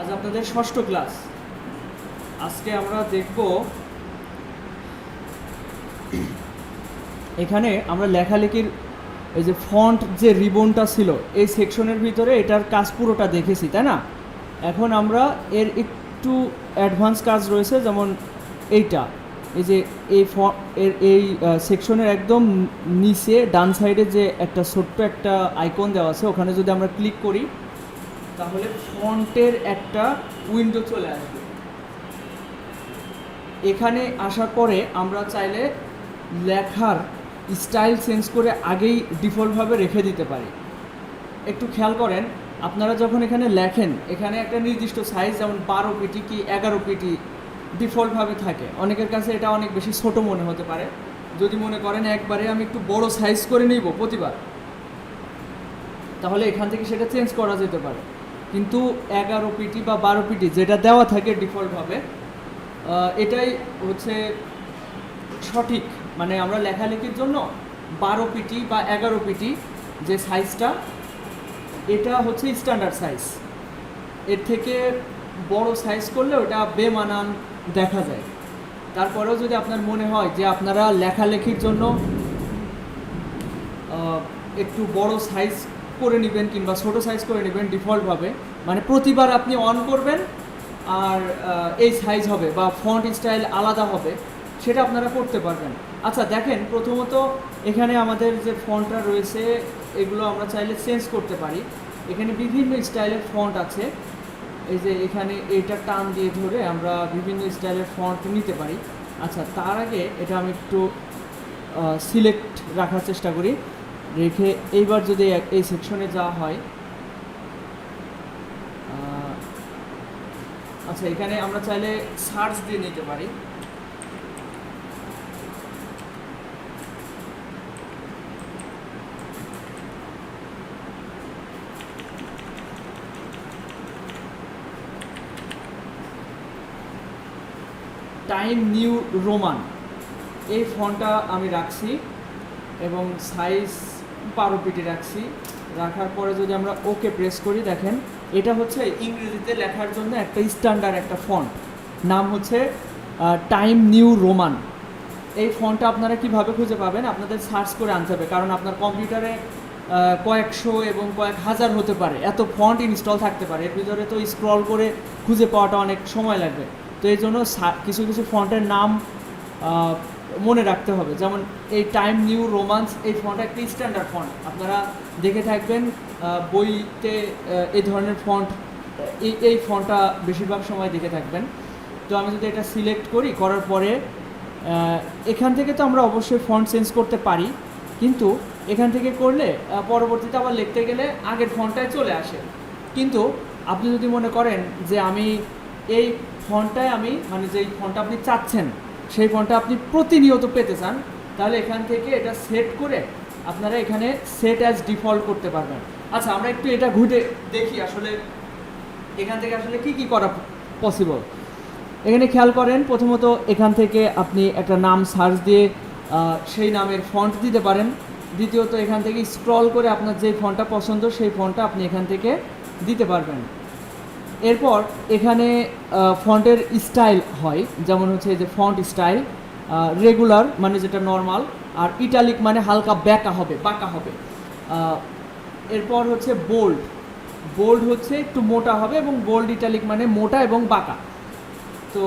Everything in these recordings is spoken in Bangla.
আজ আপনাদের ষষ্ঠ ক্লাস। আজকে আমরা দেখব এখানে আমরা লেখালেখির এই যে ফন্ট যে রিবনটা ছিল এই সেকশনের ভিতরে এটার কাজ পুরোটা দেখেছি, তাই না? এখন আমরা এর একটু অ্যাডভান্স কাজ রয়েছে, যেমন এইটা, এই যে এই সেকশনের একদম নিচে ডান সাইডে যে একটা ছোট্ট একটা আইকন দেওয়া আছে, ওখানে যদি আমরা ক্লিক করি তাহলে ফন্টের একটা উইন্ডো চলে আসবে। এখানে আসার পরে আমরা চাইলে লেখার স্টাইল চেঞ্জ করে আগেই ডিফল্টভাবে রেখে দিতে পারি। একটু খেয়াল করেন, আপনারা যখন এখানে লেখেন এখানে একটা নির্দিষ্ট সাইজ, যেমন 12 পিটি কি 11 পিটি ডিফল্টভাবে থাকে। অনেকের কাছে এটা অনেক বেশি ছোট মনে হতে পারে। যদি মনে করেন একবারে আমি একটু বড় সাইজ করে নিব প্রতিবার, তাহলে এখান থেকে সেটা চেঞ্জ করা যেতে পারে। কিন্তু 11 পিটি বা 12 পিটি যেটা দেওয়া থাকে ডিফল্টভাবে, এটাই হচ্ছে সঠিক। মানে আমরা লেখালেখির জন্য 12 পিটি বা 11 পিটি যে সাইজটা, এটা হচ্ছে স্ট্যান্ডার্ড সাইজ। এর থেকে বড় সাইজ করলে ওটা বেমানান দেখা যায়। তারপরেও যদি আপনার মনে হয় যে আপনারা লেখালেখির জন্য একটু বড় সাইজ করে নেবেন কিংবা ছোটো সাইজ করে নেবেন ডিফল্টভাবে, মানে প্রতিবার আপনি অন করবেন আর এই সাইজ হবে বা ফন্ট স্টাইল আলাদা হবে, সেটা আপনারা করতে পারবেন। আচ্ছা দেখেন, প্রথমত এখানে আমাদের যে ফন্টটা রয়েছে এগুলো আমরা চাইলে চেঞ্জ করতে পারি। এখানে বিভিন্ন স্টাইলের ফন্ট আছে। এই যে এখানে এটা টান দিয়ে ধরে আমরা বিভিন্ন স্টাইলের ফন্ট নিতে পারি। আচ্ছা, তার আগে এটা আমি একটু সিলেক্ট রাখার চেষ্টা করি, রেখে এইবার যদি এই সেকশনে যাওয়া হয়, আচ্ছা এখানে আমরা চাইলে সার্চ দিয়ে নিতে পারি। টাইম নিউ রোমান এই ফন্টটা আমি রাখছি এবং সাইজ 12 পিটি রাখছি। রাখার পরে যদি আমরা ওকে প্রেস করি, দেখেন এটা হচ্ছে ইংরেজিতে লেখার জন্য একটা স্ট্যান্ডার্ড একটা ফন্ট, নাম হচ্ছে টাইম নিউ রোমান। এই ফন্টটা আপনারা কিভাবে খুঁজে পাবেন? আপনাদের সার্চ করে আনতে হবে, কারণ আপনার কম্পিউটারে কয়েকশো এবং কয়েক হাজার হতে পারে, এত ফন্ট ইনস্টল থাকতে পারে। এর ভিতরে তো স্ক্রল করে খুঁজে পাওয়াটা অনেক সময় লাগবে। তো এই জন্য কিছু কিছু ফন্টের নাম মনে রাখতে হবে। যেমন এই টাইম নিউ রোমান্স, এই ফন্টটা একটি স্ট্যান্ডার্ড ফন্ট, আপনারা দেখে থাকবেন বইতে এই ধরনের ফন্ট, এই ফন্টটা বেশিরভাগ সময় দেখে থাকবেন। তো আমি যদি এটা সিলেক্ট করি, করার পরে এখান থেকে তো আমরা অবশ্যই ফন্ট চেঞ্জ করতে পারি, কিন্তু এখান থেকে করলে পরবর্তীতে আবার লিখতে গেলে আগের ফন্টটায় চলে আসে। কিন্তু আপনি যদি মনে করেন যে আমি এই ফন্টটায় মানে যেই ফন্টটা আপনি চাচ্ছেন সেই ফন্টটা আপনি প্রতিনিয়ত পেতে চান, তাহলে এখান থেকে এটা সেট করে আপনারা এখানে সেট অ্যাজ ডিফল্ট করতে পারবেন। আচ্ছা, আমরা একটু এটা ঘুরে দেখি আসলে এখান থেকে আসলে কি করা পসিবল। এখানে খেয়াল করেন, প্রথমত এখান থেকে আপনি একটা নাম সার্চ দিয়ে সেই নামের ফন্ট দিতে পারেন। দ্বিতীয়ত এখান থেকে স্ক্রল করে আপনার যে ফন্টটা পছন্দ সেই ফন্টটা আপনি এখান থেকে দিতে পারবেন। এরপর এখানে ফন্টের স্টাইল হয়, যেমন হচ্ছে এই যে ফন্ট স্টাইল, রেগুলার মানে যেটা নর্মাল, আর ইটালিক মানে হালকা বাঁকা হবে। এরপর হচ্ছে বোল্ড হচ্ছে একটু মোটা হবে, এবং বোল্ড ইটালিক মানে মোটা এবং বাঁকা। তো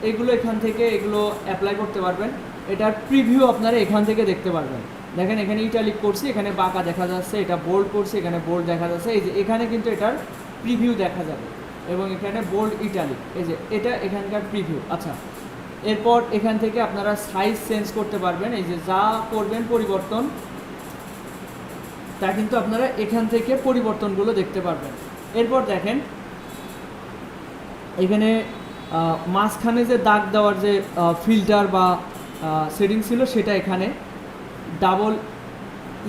এগুলো এখান থেকে এগুলো অ্যাপ্লাই করতে পারবেন। এটার প্রিভিউ আপনারা এখান থেকে দেখতে পারবেন। দেখেন এখানে ইটালিক করছি, এখানে বাঁকা দেখা যাচ্ছে, এটা বোল্ড করছি, এখানে বোল্ড দেখা যাচ্ছে। এই যে এখানে কিন্তু এটার প্রিভিউ দেখা যাবে, এবং এখানে বোল্ড ইটালিক, এই যে এটা এখানকার প্রিভিউ। আচ্ছা, এরপর এখান থেকে আপনারা সাইজ চেঞ্জ করতে পারবেন। এই যে যা করবেন পরিবর্তন, তা কিন্তু আপনারা এখান থেকে পরিবর্তনগুলো দেখতে পারবেন। এরপর দেখেন এখানে মাঝখানে যে দাগ দেওয়ার যে ফিল্টার বা সেটিং ছিল সেটা এখানে, ডাবল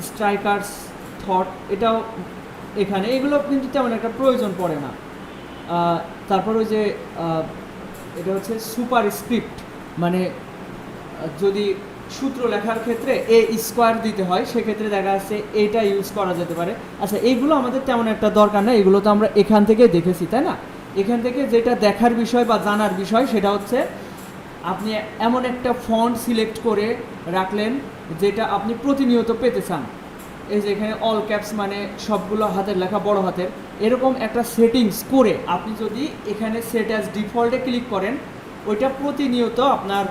স্ট্রাইকার্স থট এটাও এখানে, এগুলো কিন্তু তেমন একটা প্রয়োজন পড়ে না। তারপর ওই যে এটা হচ্ছে সুপার স্ক্রিপ্ট, মানে যদি সূত্র লেখার ক্ষেত্রে এ স্কোয়ার দিতে হয় সেক্ষেত্রে দেখা যাচ্ছে এইটা ইউজ করা যেতে পারে। আচ্ছা, এইগুলো আমাদের তেমন একটা দরকার নেই, এগুলো তো আমরা এখান থেকে দেখেছি, তাই না? এখান থেকে যেটা দেখার বিষয় বা জানার বিষয় সেটা হচ্ছে আপনি এমন একটা ফন্ট সিলেক্ট করে রাখলেন যেটা আপনি প্রতিনিয়ত পেতে চান। এই যে এখানে অল ক্যাপস মানে সবগুলো হাতের লেখা বড় হাতের, এরকম একটা সেটিংস করে আপনি যদি এখানে সেট অ্যাজ ডিফল্টে ক্লিক করেন, ওইটা প্রতিনিয়ত আপনার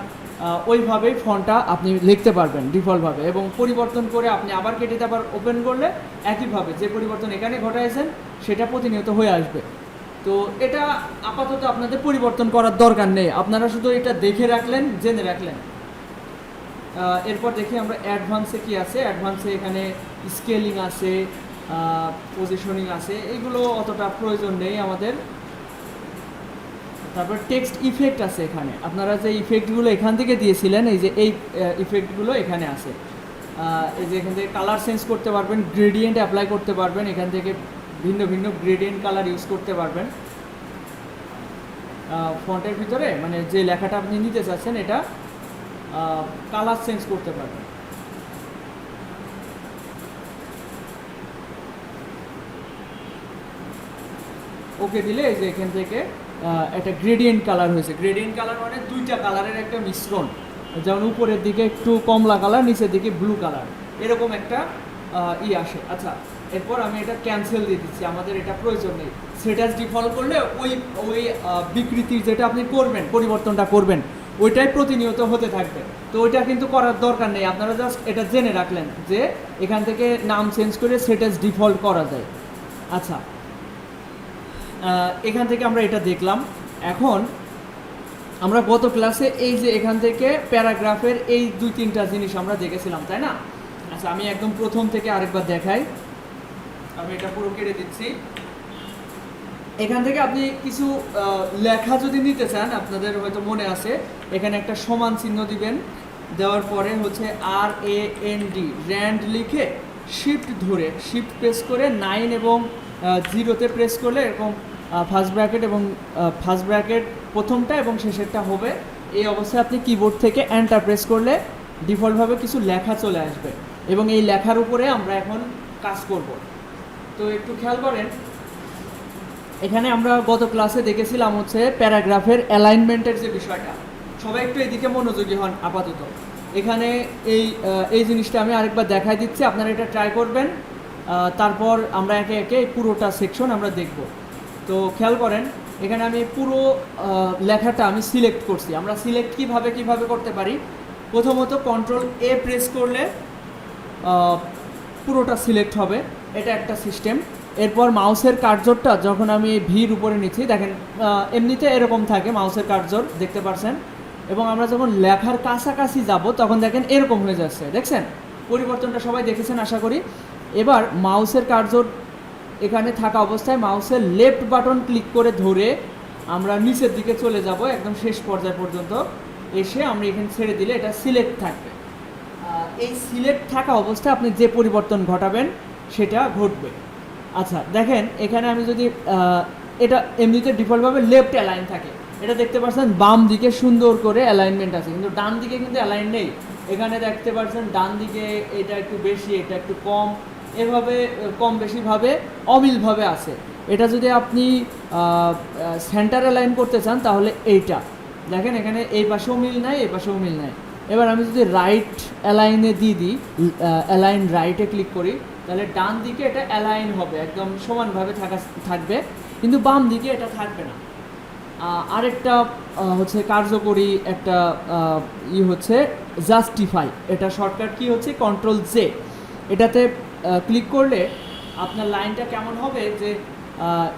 ওইভাবেই ফন্টটা আপনি লিখতে পারবেন ডিফল্টভাবে, এবং পরিবর্তন করে আপনি আবার কেটে আবার ওপেন করলে একইভাবে যে পরিবর্তন এখানে ঘটাইছেন সেটা প্রতিনিয়ত হয়ে আসবে। তো এটা আপাতত আপনাদের পরিবর্তন করার দরকার নেই, আপনারা শুধু এটা দেখে রাখলেন, জেনে রাখলেন। এরপর দেখি আমরা অ্যাডভান্সে কি আছে। অ্যাডভান্সে এখানে স্কেলিং আছে, পজিশনিং আছে, এগুলো অতটা প্রয়োজন নেই আমাদের। তারপর টেক্সট ইফেক্ট আছে এখানে, আপনারা যে ইফেক্টগুলো এখান থেকে দিয়েছিলেন এই যে এই ইফেক্টগুলো এখানে আছে। এই যে এখান থেকে কালার চেঞ্জ করতে পারবেন, গ্রেডিয়েন্ট অ্যাপ্লাই করতে পারবেন, এখান থেকে ভিন্ন ভিন্ন গ্রেডিয়েন্ট কালার ইউজ করতে পারবেন ফন্টের ভিতরে, মানে যে লেখাটা আপনি নিতে চাচ্ছেন এটা কালার চেঞ্জ করতে পারবেন। ওকে দিলে এই যে এখান থেকে একটা গ্রেডিয়েন্ট কালার হয়েছে। গ্রেডিয়েন্ট কালার মানে দুইটা কালারের একটা মিশ্রণ, যেমন উপরের দিকে একটু কমলা কালার, নিচের দিকে ব্লু কালার, এরকম একটা আসে। আচ্ছা, এরপর আমি এটা ক্যান্সেল দিয়ে দিচ্ছি, আমাদের এটা প্রয়োজন নেই। সেট অ্যাজ ডিফল্ট করলে ওই ওই বিকৃতির যেটা আপনি করবেন, পরিবর্তনটা করবেন, ওইটাই প্রতিনিয়ত হতে থাকবে। তো ওইটা কিন্তু করার দরকার নেই, আপনারা জাস্ট এটা জেনে রাখলেন যে এখান থেকে নাম চেঞ্জ করে সেট অ্যাজ ডিফল্ট করা যায়। আচ্ছা, এখান থেকে আমরা এটা দেখলাম। এখন আমরা গত ক্লাসে এই যে এখান থেকে প্যারাগ্রাফের এই 2-3টা জিনিস আমরা দেখেছিলাম, তাই না? আচ্ছা, আমি একদম প্রথম থেকে আরেকবার দেখাই। আমি এটা পুরো কেটে দিচ্ছি। এখান থেকে আপনি কিছু লেখা যদি নিতে চান, আপনাদের হয়তো মনে আছে, এখানে একটা সমান চিহ্ন দিবেন, দেওয়ার পরে হচ্ছে RAND র্যান্ড লিখে শিফট ধরে, শিফট প্রেস করে 9 এবং 0-তে প্রেস করলে এরকম ফার্স্ট ব্র্যাকেট এবং ফার্স্ট ব্র্যাকেট প্রথমটা এবং শেষেরটা হবে। এই অবস্থায় আপনি কিবোর্ড থেকে এন্টার প্রেস করলে ডিফল্টভাবে কিছু লেখা চলে আসবে, এবং এই লেখার উপরে আমরা এখন কাজ করব। তো একটু খেয়াল করেন, এখানে আমরা গত ক্লাসে দেখেছিলাম হচ্ছে প্যারাগ্রাফের অ্যালাইনমেন্টের যে বিষয়টা। সবাই একটু এদিকে মনোযোগী হন আপাতত। এখানে এই জিনিসটা আমি আরেকবার দেখাই দিচ্ছি, আপনারা এটা ট্রাই করবেন। তারপর আমরা একে একে পুরোটা সেকশন আমরা দেখব। তো খেয়াল করেন, এখানে আমি পুরো লেখাটা আমি সিলেক্ট করছি। আমরা সিলেক্ট কিভাবে করতে পারি? প্রথমত Ctrl+A প্রেস করলে পুরোটা সিলেক্ট হবে, এটা একটা সিস্টেম। এরপর মাউসের কার্সরটা যখন আমি ভির উপরে নিচ্ছি, দেখেন এমনিতে এরকম থাকে মাউসের কার্সর, দেখতে পাচ্ছেন, এবং আমরা যখন লেখার কাছাকাছি যাব তখন দেখেন এরকম হয়ে যাচ্ছে। দেখছেন পরিবর্তনটা? সবাই দেখেছেন আশা করি। এবার মাউসের কার্সর এখানে থাকা অবস্থায় মাউসের লেফট বাটন ক্লিক করে ধরে আমরা নিচের দিকে চলে যাব একদম শেষ পর্যায় পর্যন্ত, এসে আমরা এখানে ছেড়ে দিলে এটা সিলেক্ট থাকবে। এই সিলেক্ট থাকা অবস্থায় আপনি যে পরিবর্তন ঘটাবেন সেটা ঘটবে। আচ্ছা, দেখেন এখানে আমি যদি এটা এমনিতে ডিফল্টভাবে লেফট অ্যালাইন থাকে, এটা দেখতে পাচ্ছেন বাম দিকে সুন্দর করে অ্যালাইনমেন্ট আছে, কিন্তু ডান দিকে কিন্তু অ্যালাইন নেই। এখানে দেখতে পাচ্ছেন ডান দিকে এটা একটু বেশি, এটা একটু কম, এভাবে কম বেশিভাবে অমিলভাবে আছে। এটা যদি আপনি সেন্টার অ্যালাইন করতে চান তাহলে এইটা দেখেন, এখানে এই পাশেও মিল নাই, এই পাশেও মিল নাই। এবার আমি যদি রাইট অ্যালাইনে দিয়ে দিই, অ্যালাইন রাইটে ক্লিক করি, তাহলে ডান দিকে এটা অ্যালাইন হবে, একদম সমানভাবে থাকবে, কিন্তু বাম দিকে এটা থাকবে না। আরেকটা হচ্ছে কার্যকরী একটা হচ্ছে জাস্টিফাই, এটা শর্টকাট কি হচ্ছে Ctrl+J। এটাতে ক্লিক করলে আপনার লাইনটা কেমন হবে যে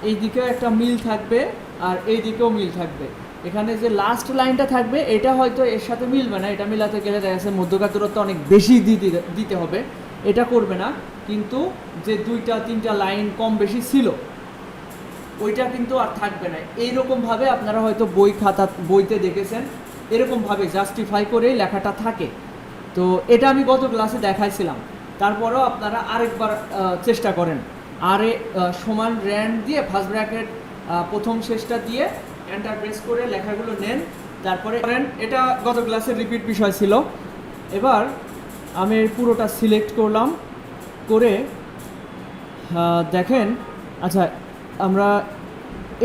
এই দিকেও একটা মিল থাকবে আর এই দিকেও মিল থাকবে। এখানে যে লাস্ট লাইনটা থাকবে এটা হয়তো এর সাথে মিলবে না, এটা মিলাতে গেলে দেখা যাচ্ছে মধ্যকার দূরত্ব অনেক বেশি দিতে হবে, এটা করবে না। কিন্তু যে 2-3টা লাইন কম বেশি ছিল ওইটা কিন্তু আর থাকবে না। এইরকমভাবে আপনারা হয়তো বইতে দেখেছেন, এরকমভাবে জাস্টিফাই করেই লেখাটা থাকে। তো এটা আমি গত ক্লাসে দেখাইছিলাম, তারপরেও আপনারা আরেকবার চেষ্টা করেন। সমান র্যান্ড দিয়ে ফার্স্ট ব্র্যাকেট প্রথম শেষটা দিয়ে এন্টার প্রেস করে লেখাগুলো নেন, তারপরে করেন। এটা গত ক্লাসের রিপিট বিষয় ছিল। এবার আমি পুরোটা সিলেক্ট করলাম করে দেখেন। আচ্ছা, আমরা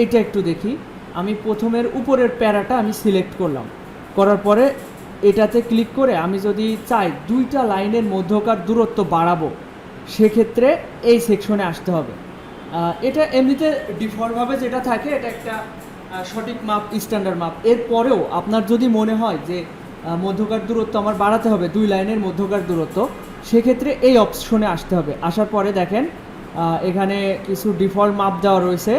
এটা একটু দেখি। আমি প্রথমের উপরের প্যারাটা আমি সিলেক্ট করলাম, করার পরে এটাতে ক্লিক করে আমি যদি চাই দুইটা লাইনের মধ্যকার দূরত্ব বাড়াবো, সেক্ষেত্রে এই সেকশনে আসতে হবে। এটা এমনিতে ডিফল্টভাবে যেটা থাকে এটা একটা সঠিক মাপ, স্ট্যান্ডার্ড মাপ। এরপরেও আপনার যদি মনে হয় যে মধ্যকার দূরত্ব আমার বাড়াতে হবে, দুই লাইনের মধ্যকার দূরত্ব, সেক্ষেত্রে এই অপশনে আসতে হবে। আসার পরে দেখেন এখানে কিছু ডিফল্ট মাপ দেওয়া রয়েছে,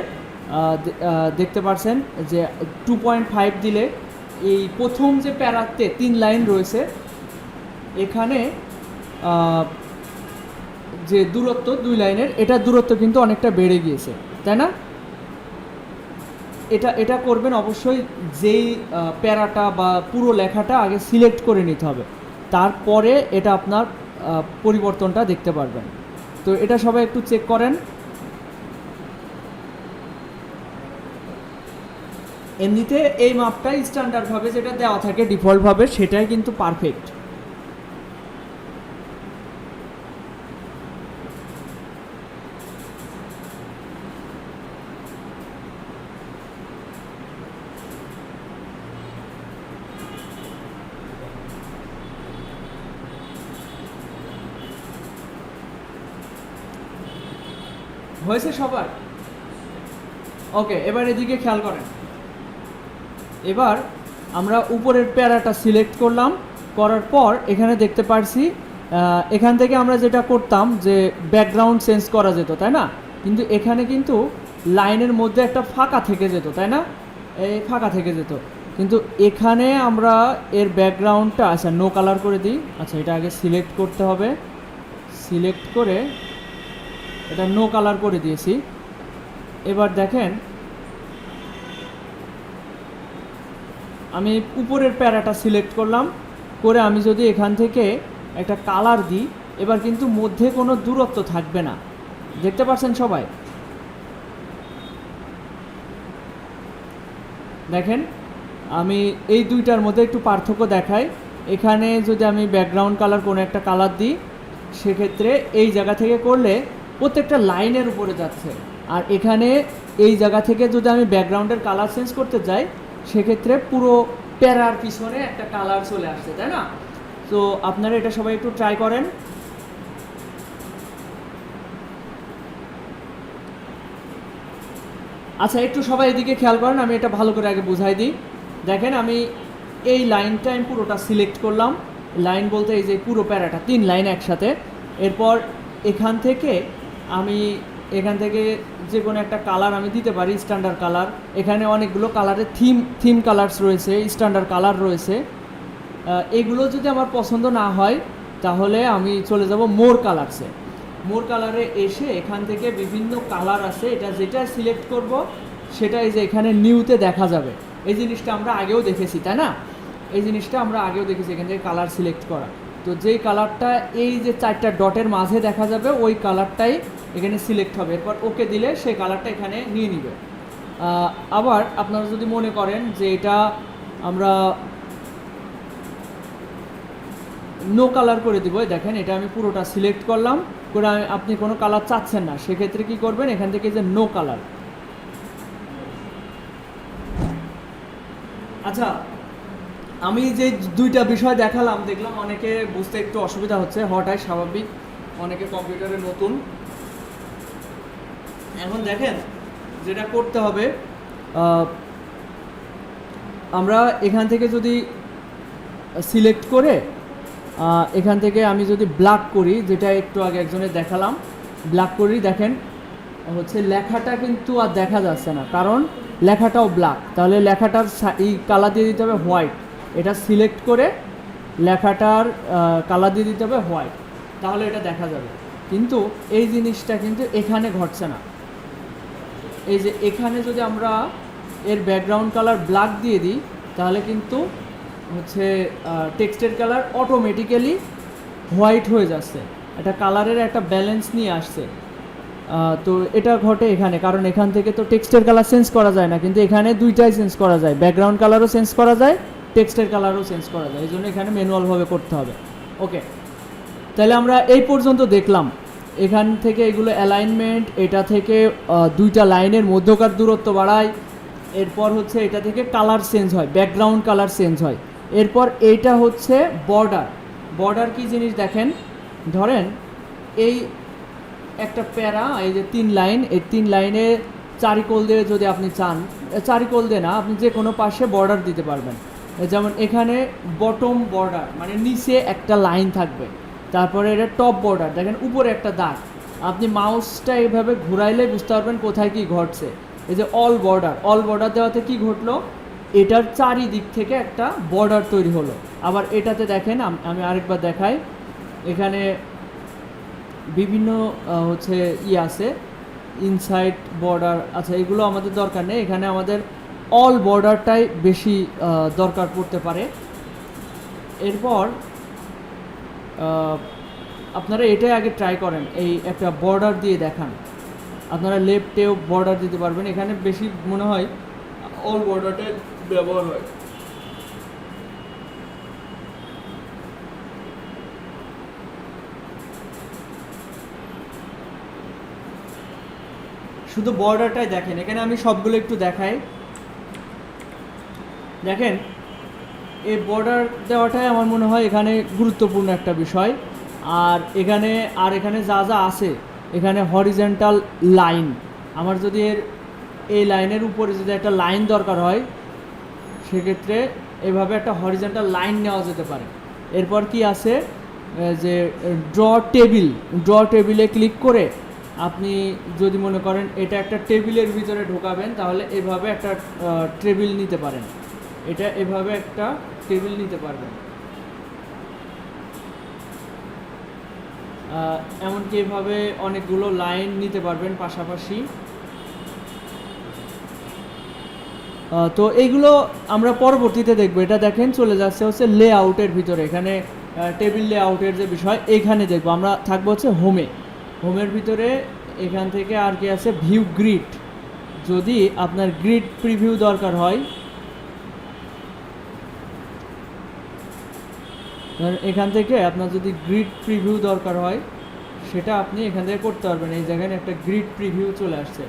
দেখতে পাচ্ছেন যে 2.5 দিলে এই প্রথম যে প্যারাতে 3 লাইন রয়েছে, এখানে যে দূরত্ব 2 লাইনের, এটা দূরত্ব কিন্তু অনেকটা বেড়ে গিয়েছে, তাই না? এটা করবেন অবশ্যই, যেই প্যারাটা বা পুরো লেখাটা আগে সিলেক্ট করে নিতে হবে, তারপরে এটা আপনার পরিবর্তনটা দেখতে পারবেন। তো এটা সবাই একটু চেক করেন। এমনিতে এই মাপটাই স্ট্যান্ডার্ডভাবে যেটা দেওয়া থাকে ডিফল্টভাবে, সেটাই কিন্তু পারফেক্ট। হয়েছে সবার? ওকে, এবার এদিকে খেয়াল করেন। এবার আমরা উপরের প্যারাটা সিলেক্ট করলাম, করার পর এখানে দেখতে পারছি এখান থেকে আমরা যেটা করতাম যে ব্যাকগ্রাউন্ড চেঞ্জ করা যেত, তাই না? কিন্তু এখানে কিন্তু লাইনের মধ্যে একটা ফাঁকা থেকে যেত, তাই না? এই ফাঁকা থেকে যেত, কিন্তু এখানে আমরা এর ব্যাকগ্রাউন্ডটা আচ্ছা নো কালার করে দিই। আচ্ছা, এটা আগে সিলেক্ট করতে হবে, সিলেক্ট করে এটা নো কালার করে দিয়েছি। এবার দেখেন আমি উপরের প্যারাটা সিলেক্ট করলাম, করে আমি যদি এখান থেকে একটা কালার দিই, এবার কিন্তু মধ্যে কোনো দূরত্ব থাকবে না, দেখতে পাচ্ছেন সবাই? দেখেন আমি এই দুইটার মধ্যে একটু পার্থক্য দেখাই। এখানে যদি আমি ব্যাকগ্রাউন্ড কালার কোনো একটা কালার দিই, সেক্ষেত্রে এই জায়গা থেকে করলে প্রত্যেকটা লাইনের উপরে যাচ্ছে, আর এখানে এই জায়গা থেকে যদি আমি ব্যাকগ্রাউন্ডের কালার চেঞ্জ করতে যাই, সেক্ষেত্রে পুরো প্যারার পিছনে একটা কালার চলে আসছে, তাই না? তো আপনারা এটা সবাই একটু ট্রাই করেন। আচ্ছা, একটু সবাই এদিকে খেয়াল করেন, আমি এটা ভালো করে আগে বুঝাই দিই। দেখেন আমি এই লাইনটা আমি পুরোটা সিলেক্ট করলাম, লাইন বলতে এই যে পুরো প্যারাটা 3 লাইন একসাথে। এরপর এখান থেকে আমি যে কোনো একটা কালার আমি দিতে পারি, স্ট্যান্ডার্ড কালার। এখানে অনেকগুলো কালারের থিম কালার্স রয়েছে, স্ট্যান্ডার্ড কালার রয়েছে। এগুলো যদি আমার পছন্দ না হয়, তাহলে আমি চলে যাব মোর কালারসে। মোর কালারে এসে এখান থেকে বিভিন্ন কালার আছে, এটা যেটা সিলেক্ট করব সেটা এই যে এখানে নিউতে দেখা যাবে। এই জিনিসটা আমরা আগেও দেখেছি, তাই না? এই জিনিসটা আমরা আগেও দেখেছি, এখান থেকে কালার সিলেক্ট করা। তো যেই কালারটা এই যে 4টা ডটের মাঝে দেখা যাবে, ওই কালারটাই এখানে সিলেক্ট হবে। এরপর ওকে দিলে সেই কালারটা এখানে নিয়ে নিবে। আবার আপনারা যদি মনে করেন যে এটা আমরা নো কালার করে দিব, দেখেন এটা আমি পুরোটা সিলেক্ট করলাম, করে আপনি কোনো কালার চাচ্ছেন না, সেক্ষেত্রে কি করবেন, এখান থেকে যে নো কালার। আচ্ছা, আমি যে দুইটা বিষয় দেখালাম, দেখলাম অনেকে বুঝতে একটু অসুবিধা হচ্ছে, হওয়াটাই স্বাভাবিক, অনেকে কম্পিউটারে নতুন। এখন দেখেন যেটা করতে হবে, আমরা এখান থেকে যদি সিলেক্ট করে এখান থেকে আমি যদি ব্ল্যাক করি, যেটা একটু আগে একজনের দেখালাম, ব্ল্যাক করি, দেখেন হচ্ছে লেখাটা কিন্তু আর দেখা যাচ্ছে না, কারণ লেখাটাও ব্ল্যাক। তাহলে লেখাটার এই কালার দিয়ে দিতে হবে হোয়াইট। এটা সিলেক্ট করে লেখাটার কালার দিয়ে দিতে হবে হোয়াইট, তাহলে এটা দেখা যাবে। কিন্তু এই জিনিসটা কিন্তু এখানে ঘটছে না। এই যে এখানে যদি আমরা এর ব্যাকগ্রাউন্ড কালার ব্ল্যাক দিয়ে দিই, তাহলে কিন্তু হচ্ছে টেক্সটের কালার অটোমেটিক্যালি হোয়াইট হয়ে যাচ্ছে, এটা কালারের একটা ব্যালেন্স নিয়ে আসছে। তো এটা ঘটে এখানে, কারণ এখান থেকে তো টেক্সটের কালার চেঞ্জ করা যায় না, কিন্তু এখানে দুইটাই চেঞ্জ করা যায়, ব্যাকগ্রাউন্ড কালারও চেঞ্জ করা যায়, টেক্সটের কালারও চেঞ্জ করা যায়। এই জন্য এখানে ম্যানুয়ালভাবে করতে হবে। ওকে, তাহলে আমরা এই পর্যন্ত দেখলাম এখান থেকে এগুলো অ্যালাইনমেন্ট, এটা থেকে দুইটা লাইনের মধ্যকার দূরত্ব বাড়ায়। এরপর হচ্ছে এটা থেকে কালার চেঞ্জ হয়, ব্যাকগ্রাউন্ড কালার চেঞ্জ হয়। এরপর এইটা হচ্ছে বর্ডার। বর্ডার কি জিনিস দেখেন, ধরেন এই একটা প্যারা, এই যে 3 লাইন, এই 3 লাইনে চারিকোল দিয়ে যদি আপনি চান, চারিকোল দিয়ে না, আপনি যে কোনো পাশে বর্ডার দিতে পারবেন। যেমন এখানে বটম বর্ডার মানে নিচে একটা লাইন থাকবে, তারপরে এটা টপ বর্ডার, দেখেন উপরে একটা দাগ। আপনি মাউসটা এইভাবে ঘুরাইলে বুঝতে পারবেন কোথায় কি ঘটছে। এই যে অল বর্ডার দেওয়াতে কি ঘটলো, এটার চারিদিক থেকে একটা বর্ডার তৈরি হলো। আবার এটাতে দেখেন, আমি আরেকবার দেখাই, এখানে বিভিন্ন হচ্ছে আছে, ইনসাইড বর্ডার। আচ্ছা, এগুলো আমাদের দরকার নেই, এখানে আমাদের অল বর্ডারটাই বেশি দরকার পড়তে পারে। এরপর আপনারা এটাই আগে ট্রাই করেন, এই একটা বর্ডার দিয়ে দেখান। আপনারা লেফটেও বর্ডার দিতে পারবেন, এখানে বেশি মনে হয় অল বর্ডারটাই ব্যবহার হয়। শুধু বর্ডারটাই দেখেন, এখানে আমি সবগুলো একটু দেখাই। দেখেন এই বর্ডার দেওয়াটাই আমার মনে হয় এখানে গুরুত্বপূর্ণ একটা বিষয়। আর এখানে যা যা আছে, এখানে হরিজন্টাল লাইন, আমার যদি এই লাইনের উপরে যদি একটা লাইন দরকার হয়, সেক্ষেত্রে এভাবে একটা হরিজন্টাল লাইন নেওয়া যেতে পারে। এরপর কি আছে, যে ড্র টেবিলে ক্লিক করে আপনি যদি মনে করেন এটা একটা টেবিলের ভিতরে ঢোকাবেন, তাহলে এভাবে একটা টেবিল নিতে পারেন, এটা এভাবে একটা টেবিল নিতে পারবেন। এমনকি এভাবে অনেকগুলো লাইন নিতে পারবেন পাশাপাশি। তো এইগুলো আমরা পরবর্তীতে দেখবো। এটা দেখেন চলে যাচ্ছে হচ্ছে লেআউটের ভিতরে, এখানে টেবিল লেআউটের যে বিষয় এখানে দেখবো। আমরা থাকবো হচ্ছে হোমের ভিতরে, এখান থেকে আর কি আছে ভিউ গ্রিড। যদি আপনার গ্রিড প্রিভিউ দরকার হয়, এখান থেকে আপনার যদি গ্রিড প্রিভিউ দরকার হয়, সেটা আপনি এখান থেকে করতে পারবেন। এই জায়গায় একটা গ্রিড প্রিভিউ চলে আসছে।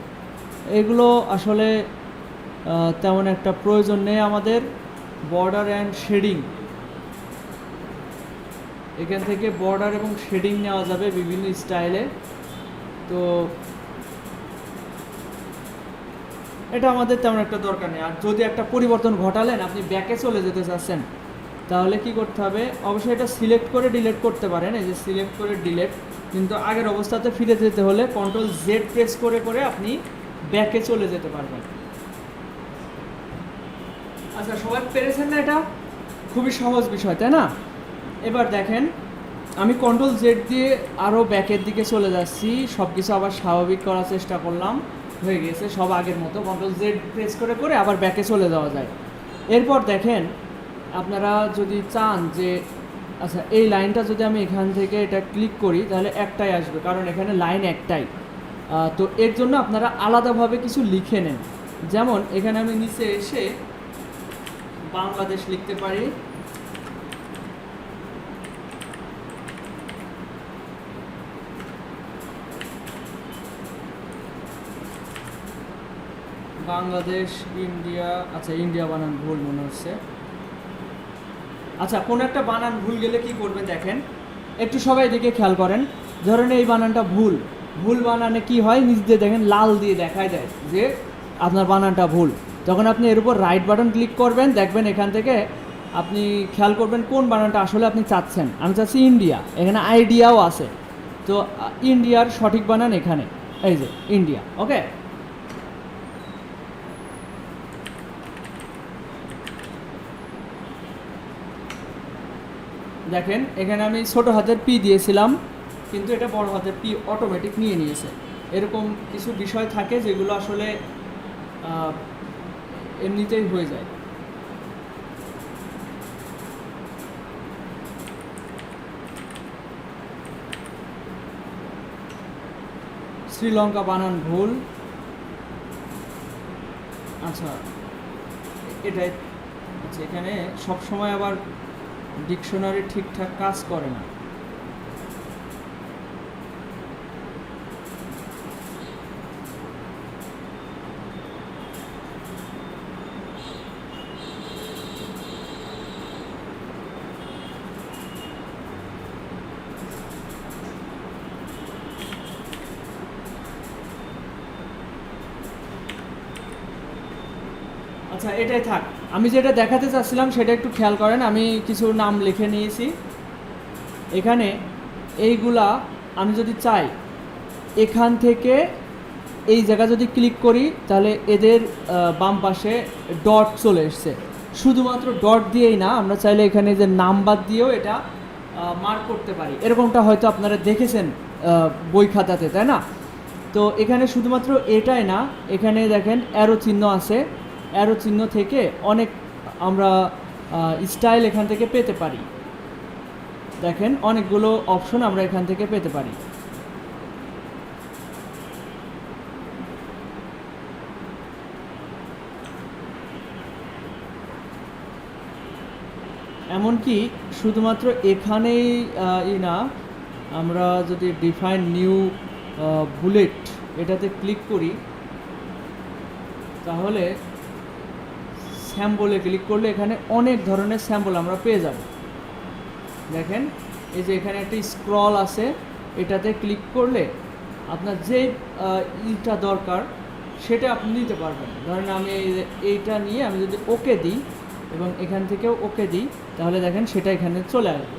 এগুলো আসলে তেমন একটা প্রয়োজন নেই আমাদের। বর্ডার অ্যান্ড শেডিং, এখান থেকে বর্ডার এবং শেডিং নেওয়া যাবে বিভিন্ন স্টাইলে। তো এটা আমাদের তেমন একটা দরকার নেই। আর যদি একটা পরিবর্তন ঘটালেন, আপনি ব্যাকে চলে যেতে চাচ্ছেন, তাহলে কি করতে হবে, অবশ্যই এটা সিলেক্ট করে ডিলিট করতে পারেন, এই যে সিলেক্ট করে ডিলিট। কিন্তু আগের অবস্থাতে ফিরে যেতে হলে কন্ট্রোল জেড প্রেস করে করে আপনি ব্যাকে চলে যেতে পারবেন। আচ্ছা, সবাই পেরেছেন না? এটা খুবই সহজ বিষয়, তাই না? এবার দেখেন, আমি কন্ট্রোল জেড দিয়ে আরও ব্যাকের দিকে চলে যাচ্ছি, সব কিছু আবার স্বাভাবিক করার চেষ্টা করলাম, হয়ে গেছে সব আগের মতো। কন্ট্রোল জেড প্রেস করে করে আবার ব্যাকে চলে যাওয়া যায়। এরপর দেখেন, আপনারা যদি চান যে আচ্ছা এই লাইনটা যদি আমি এখান থেকে এটা ক্লিক করি, তাহলে একটাই আসবে, কারণ এখানে লাইন একটাই। তো এর জন্য আপনারা আলাদাভাবে কিছু লিখে নেন। যেমন এখানে আমি নিচে এসে বাংলাদেশ লিখতে পারি, বাংলাদেশ, ইন্ডিয়া। আচ্ছা, ইন্ডিয়া বানান ভুল মনে হচ্ছে। আচ্ছা, কোনো একটা বানান ভুল গেলে কি করবেন দেখেন, একটু সবাই দিকে খেয়াল করেন। ধরেন এই বানানটা ভুল বানানে কি হয়, নিচ দিয়ে দেখেন লাল দিয়ে দেখায় দেয় যে আপনার বানানটা ভুল। তখন আপনি এর উপর রাইট বাটন ক্লিক করবেন, দেখবেন এখান থেকে আপনি খেয়াল করবেন কোন বানানটা আসলে আপনি চাচ্ছেন। আমি চাচ্ছি ইন্ডিয়া, এখানে আইডিয়াও আছে, তো ইন্ডিয়ার সঠিক বানান এখানে, এই যে ইন্ডিয়া। ওকে, দেখেন এখানে আমি ছোটো হাতের পি দিয়েছিলাম, কিন্তু এটা বড় হাতের পি অটোমেটিক নিয়ে নিয়েছে। এরকম কিছু বিষয় থাকে যেগুলো আসলে এমনিতেই হয়ে যায়। শ্রীলঙ্কা বানান ভুল। আচ্ছা, এটাই। আচ্ছা, এখানে সবসময় আবার ডিকশনারি ঠিকঠাক কাজ করে না। আচ্ছা এটাই থাক, আমি যেটা দেখাতে চাচ্ছিলাম সেটা একটু খেয়াল করেন। আমি কিছু নাম লিখে নিয়েছি এখানে। এইগুলা আমি যদি চাই এখান থেকে এই জায়গা যদি ক্লিক করি তাহলে এদের বাম পাশে ডট চলে এসছে। শুধুমাত্র ডট দিয়েই না, আমরা চাইলে এখানে যে নাম্বার দিয়েও এটা মার্ক করতে পারি। এরকমটা হয়তো আপনারা দেখেছেন বই খাতাতে, তাই না? তো এখানে শুধুমাত্র এটাই না, এখানে দেখেন অ্যারো চিহ্ন আছে। অ্যারো চিহ্ন থেকে অনেক আমরা স্টাইল এখান থেকে পেতে পারি। দেখেন অনেকগুলো অপশন আমরা এখান থেকে পেতে পারি। এমনকি শুধুমাত্র এখানেই না, আমরা যদি ডিফাইন নিউ বুলেট এটাতে ক্লিক করি তাহলে স্যাম্পলে ক্লিক করলে এখানে অনেক ধরনের স্যাম্পল আমরা পেয়ে যাব। দেখেন এই যে এখানে একটা স্ক্রল আছে, এটাতে ক্লিক করলে আপনার যে ইটা দরকার সেটা আপনি নিতে পারবেন। ধরেন আমি এইটা নিয়ে আমি যদি ওকে দিই এবং এখান থেকেও ওকে দিই তাহলে দেখেন সেটা এখানে চলে আসবে।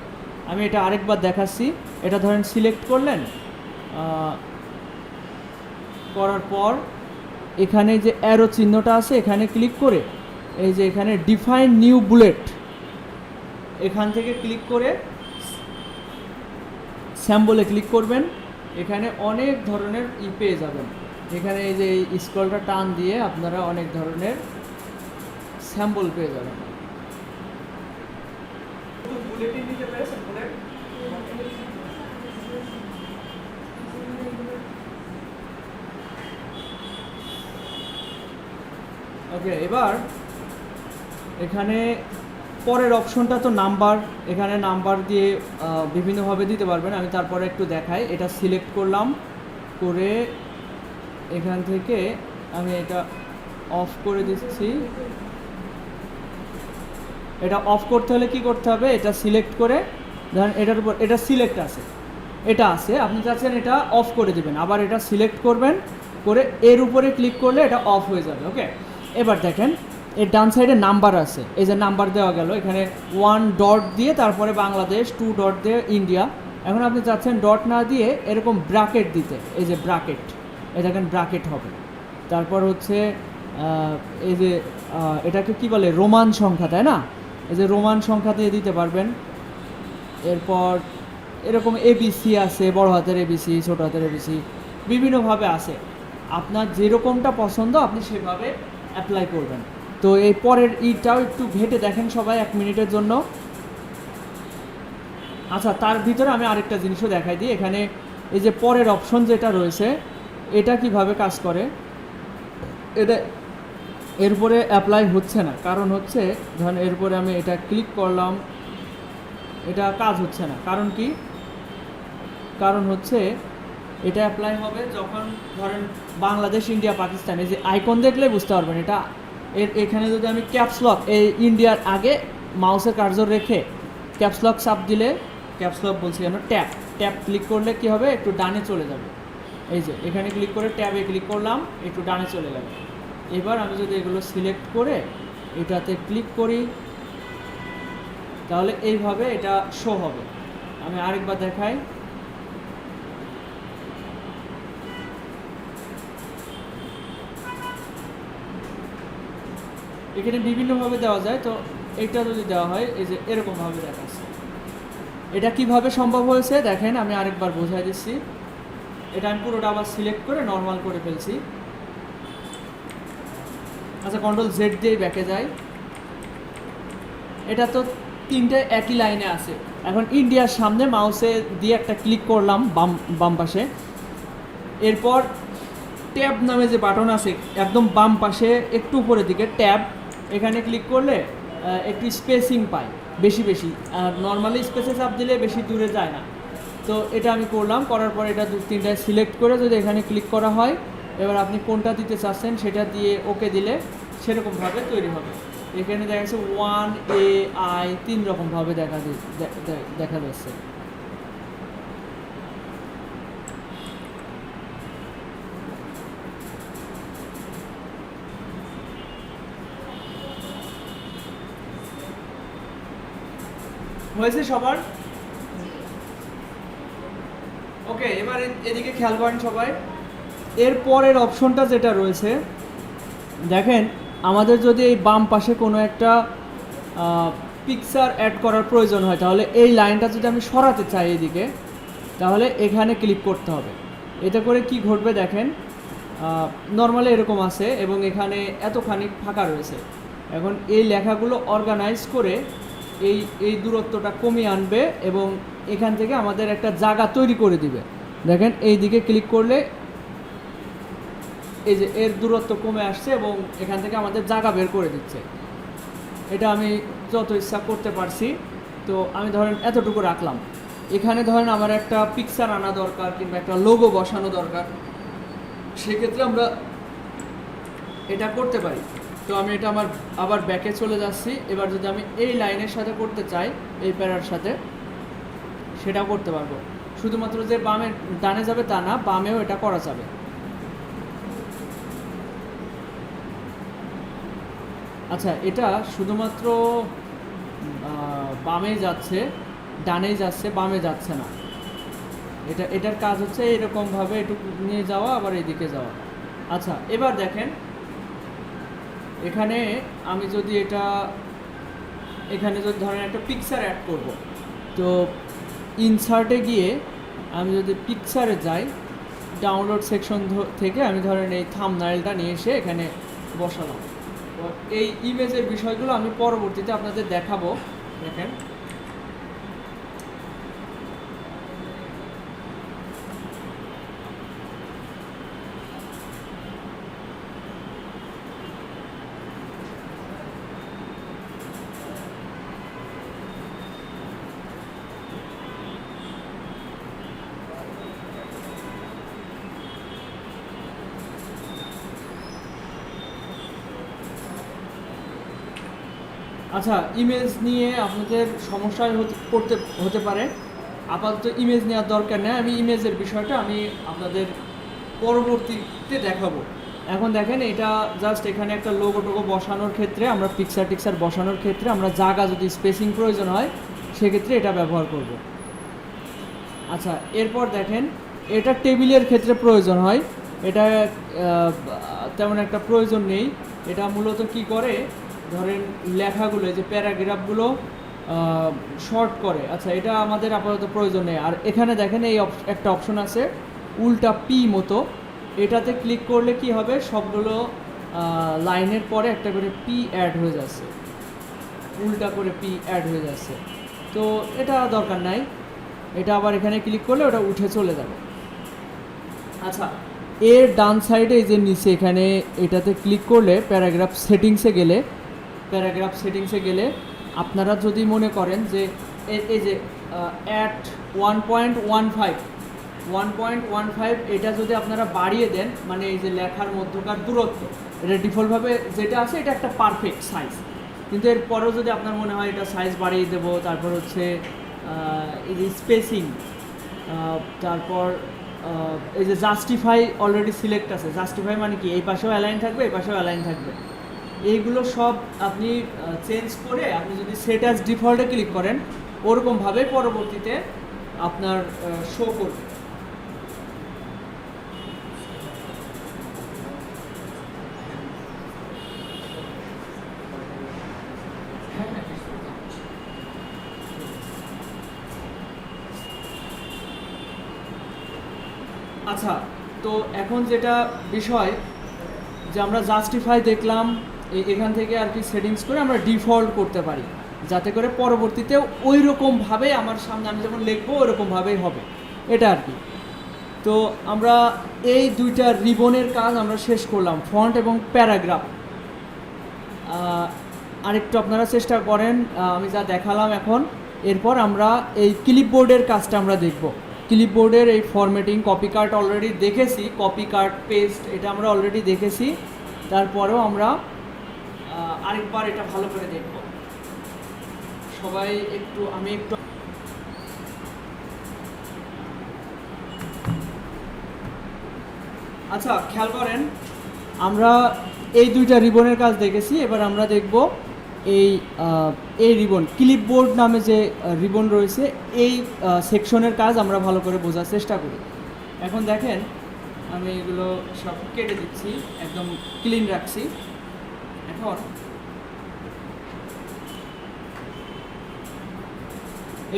আমি এটা আরেকবার দেখাচ্ছি। এটা ধরেন সিলেক্ট করলেন, করার পর এখানে যে অ্যারো চিহ্নটা আছে এখানে ক্লিক করে এই যে এখানে ডিফাইন নিউ বুলেট এখান থেকে ক্লিক করে স্যাম্পলে ক্লিক করবেন। এখানে অনেক ধরনের পেয়ে যাবেন। এখানে এই যে স্ক্রলটা টান দিয়ে আপনারা অনেক ধরনের স্যাম্পল পেয়ে যাবেন। ওকে, এবার এখানে পরের অপশনটা তো নাম্বার। এখানে নাম্বার দিয়ে বিভিন্নভাবে দিতে পারবেন। আমি তারপরে একটু দেখাই। এটা সিলেক্ট করলাম, করে এখান থেকে আমি এটা অফ করে দিচ্ছি। এটা অফ করতে হলে কি করতে হবে, এটা সিলেক্ট করে ধরেন এটার উপর এটা সিলেক্ট আছে, এটা আছে, আপনি চাচ্ছেন এটা অফ করে দেবেন, আবার এটা সিলেক্ট করবেন, করে এর উপরে ক্লিক করলে এটা অফ হয়ে যাবে। ওকে, এবার দেখেন এর ডান সাইডে নাম্বার আছে, এই যে নাম্বার দেওয়া গেল এখানে 1 ডট দিয়ে তারপরে বাংলাদেশ, 2 ডট দিয়ে ইন্ডিয়া। এখন আপনি চাচ্ছেন ডট না দিয়ে এরকম ব্র্যাকেট দিতে, এই যে ব্র্যাকেট, এই দেখেন ব্র্যাকেট হবে। তারপর হচ্ছে এই যে এটাকে কি বলে, রোমান সংখ্যা, তাই না? এই যে রোমান সংখ্যা দিয়ে দিতে পারবেন। এরপর এরকম এবিসি আছে, বড় হাতের এবিসি, ছোট হাতের এবিসি, বিভিন্নভাবে আছে। আপনার যেরকমটা পছন্দ আপনি সেভাবে অ্যাপ্লাই করবেন। তো এই পরের ইটাও একটু ঘেটে দেখেন সবাই 1 মিনিটের জন্য। আচ্ছা, তার ভিতরে আমি আরেকটা জিনিসও দেখাই দিই। এখানে এই যে পরের অপশন যেটা রয়েছে এটা কিভাবে কাজ করে, এটা এরপরে অ্যাপ্লাই হচ্ছে না, কারণ হচ্ছে ধরেন এরপরে আমি এটা ক্লিক করলাম, এটা কাজ হচ্ছে না। কারণ কি? কারণ হচ্ছে এটা অ্যাপ্লাই হবে যখন ধরেন বাংলাদেশ, ইন্ডিয়া, পাকিস্তান, এই যে আইকন দেখলে বুঝতে পারবেন এটা। এখানে যদি আমি ক্যাপসলক এই ইন্ডিয়ার আগে মাউসের কার্সর রেখে ক্যাপসলক চাপ দিলে, ক্যাপসলক বলছি কেন, ট্যাব ট্যাব ক্লিক করলে কি হবে, একটু ডানে চলে যাবে। এই যে এখানে ক্লিক করে ট্যাবে ক্লিক করলাম, একটু ডানে চলে গেল। এবার আমি যদি এগুলো সিলেক্ট করে এটাতে ক্লিক করি তাহলে এইভাবে এটা শো হবে। আমি আরেকবার দেখাই। এখানে বিভিন্নভাবে দেওয়া যায়, তো এটা যদি দেওয়া হয় এই যে এরকমভাবে দেখাচ্ছে। এটা কিভাবে সম্ভব হয়েছে দেখেন, আমি আরেকবার বোঝাই দিচ্ছি। এটা আমি পুরোটা আবার সিলেক্ট করে নর্মাল করে ফেলছি। আচ্ছা, কন্ট্রোল জেড দিয়ে ব্যাকে যাই। এটা তো তিনটে একই লাইনে আছে। এখন ইন্ডিয়ার সামনে মাউসে দিয়ে একটা ক্লিক করলাম বাম পাশে। এরপর ট্যাব নামে যে বাটন আছে একদম বাম পাশে একটু উপরের দিকে ট্যাব, এখানে ক্লিক করলে একটু স্পেসিং পাই বেশি বেশি। আর নর্মালি স্পেসে চাপ দিলে বেশি দূরে যায় না। তো এটা আমি করলাম, করার পর এটা 2-3টায় সিলেক্ট করে যদি এখানে ক্লিক করা হয়, এবার আপনি কোনটা দিতে চাচ্ছেন সেটা দিয়ে ওকে দিলে সেরকমভাবে তৈরি হবে। এখানে দেখা যাচ্ছে 1AI 3 রকমভাবে দেখা যাচ্ছে। হয়েছে সবার? ওকে, এবার এদিকে খেয়াল করেন সবাই। এর পরের অপশনটা যেটা রয়েছে দেখেন, আমাদের যদি এই বাম পাশে কোনো একটা পিকচার অ্যাড করার প্রয়োজন হয়, তাহলে এই লাইনটা যদি আমি সরাতে চাই এদিকে, তাহলে এখানে ক্লিক করতে হবে। এতে করে কি ঘটবে দেখেন, নর্মালি এরকম আছে এবং এখানে এতখানি ফাঁকা রয়েছে। এখন এই লেখাগুলো অর্গানাইজ করে এই দূরত্বটা কমিয়ে আনবে এবং এখান থেকে আমাদের একটা জায়গা তৈরি করে দিবে। দেখেন এই দিকে ক্লিক করলে এই যে এর দূরত্ব কমে আসছে এবং এখান থেকে আমাদের জায়গা বের করে দিচ্ছে। এটা আমি যত ইচ্ছা করতে পারছি। তো আমি ধরেন এতটুকু রাখলাম। এখানে ধরেন আমার একটা পিকচার আনা দরকার কিংবা একটা লোগো বসানো দরকার, সেক্ষেত্রে আমরা এটা করতে পারি। তো আমি এটা আমার আবার ব্যাকে চলে যাচ্ছি। এবার যদি আমি এই লাইনের সাথে করতে চাই, এই প্যারার সাথে, সেটাও করতে পারবো। শুধুমাত্র যে বামে ডানে যাবে তা না, বামেও এটা করা যাবে। আচ্ছা, এটা শুধুমাত্র বামে যাচ্ছে, ডানেই যাচ্ছে, বামে যাচ্ছে না। এটার কাজ হচ্ছে এরকমভাবে একটু নিয়ে যাওয়া আবার এদিকে যাওয়া। আচ্ছা, এবার দেখেন এখানে আমি যদি এখানে যদি ধরেন একটা পিকচার অ্যাড করব, তো ইনসার্টে গিয়ে আমি যদি পিকচারে যাই, ডাউনলোড সেকশন থেকে আমি ধরেন এই থাম্বনেইলটা নিয়ে এসে এখানে বসালাম। তো এই ইমেজের বিষয়গুলো আমি পরবর্তীতে আপনাদের দেখাবো। দেখেন আচ্ছা, ইমেজ নিয়ে আপনাদের সমস্যায় হতে পারে। আপাতত ইমেজ নেওয়ার দরকার নেই, আমি ইমেজের বিষয়টা আমি আপনাদের পরবর্তীতে দেখাবো। এখন দেখেন এটা জাস্ট এখানে একটা লোগো টোগো বসানোর ক্ষেত্রে, আমরা পিকচার বসানোর ক্ষেত্রে আমরা জায়গা যদি স্পেসিং প্রয়োজন হয় সেক্ষেত্রে এটা ব্যবহার করব। আচ্ছা, এরপর দেখেন এটা টেবিলের ক্ষেত্রে প্রয়োজন হয়। এটা তেমন একটা প্রয়োজন নেই। এটা মূলত কি করে, ধরেন লেখাগুলো যে প্যারাগ্রাফগুলো শর্ট করে। আচ্ছা, এটা আমাদের আপাতত প্রয়োজন নেই। আর এখানে দেখেন এই একটা অপশন আছে উল্টা পি মতো, এটাতে ক্লিক করলে কি হবে, সবগুলো লাইনের পরে একটা করে পি অ্যাড হয়ে যাচ্ছে, উল্টা করে পি অ্যাড হয়ে যাচ্ছে। তো এটা দরকার নাই, এটা আবার এখানে ক্লিক করলে ওটা উঠে চলে যাবে। আচ্ছা, এর ডান সাইডে এই যে নিচে এখানে এটাতে ক্লিক করলে প্যারাগ্রাফ সেটিংসে গেলে আপনারা যদি মনে করেন যে এই যে অ্যাট 1.15 এটা যদি আপনারা বাড়িয়ে দেন, মানে এই যে লেখার মধ্যকার দূরত্ব, এটা ডিফল্টভাবে যেটা আছে এটা একটা পারফেক্ট সাইজ। কিন্তু এরপরেও যদি আপনার মনে হয় এটা সাইজ বাড়িয়ে দেবো, তারপর হচ্ছে এই যে স্পেসিং, তারপর এই যে জাস্টিফাই অলরেডি সিলেক্ট আছে। জাস্টিফাই মানে কি, এই পাশেও অ্যালাইন থাকবে, এই পাশেও অ্যালাইন থাকবে। এইগুলো সব আপনি চেঞ্জ করে আপনি যদি সেট অ্যাজ ডিফল্টে ক্লিক করেন, ওরকমভাবে পরবর্তীতে আপনার শো করবে। আচ্ছা, তো এখন যেটা বিষয় যে আমরা জাস্টিফাই দেখলাম, এখান থেকে আর কি সেটিংস করে আমরা ডিফল্ট করতে পারি, যাতে করে পরবর্তীতে ওই রকমভাবে আমার সামনে আমি যখন লিখবো ওই রকমভাবেই হবে, এটা আর কি। তো আমরা এই দুইটা রিবনের কাজ আমরা শেষ করলাম, ফন্ট এবং প্যারাগ্রাফ। আরেকটু আপনারা চেষ্টা করেন, আমি যা দেখালাম এখন। এরপর আমরা এই ক্লিপবোর্ডের কাজটা আমরা দেখব। ক্লিপবোর্ডের এই ফরম্যাটিং, কপি কাট অলরেডি দেখেছি, কপি কাট পেস্ট এটা আমরা অলরেডি দেখেছি। তারপরেও আমরা আরেকবার এটা ভালো করে দেখব। সবাই আমি একটু আচ্ছা খেয়াল করেন, আমরা এই দুইটা রিবনের কাজ দেখেছি। এবার আমরা দেখব এই এই রিবন ক্লিপবোর্ড নামে যে রিবন রয়েছে এই সেকশনের কাজ আমরা ভালো করে বোঝার চেষ্টা করি। এখন দেখেন আমি এগুলো সব কেটে দিচ্ছি, একদম ক্লিন রাখছি। এখন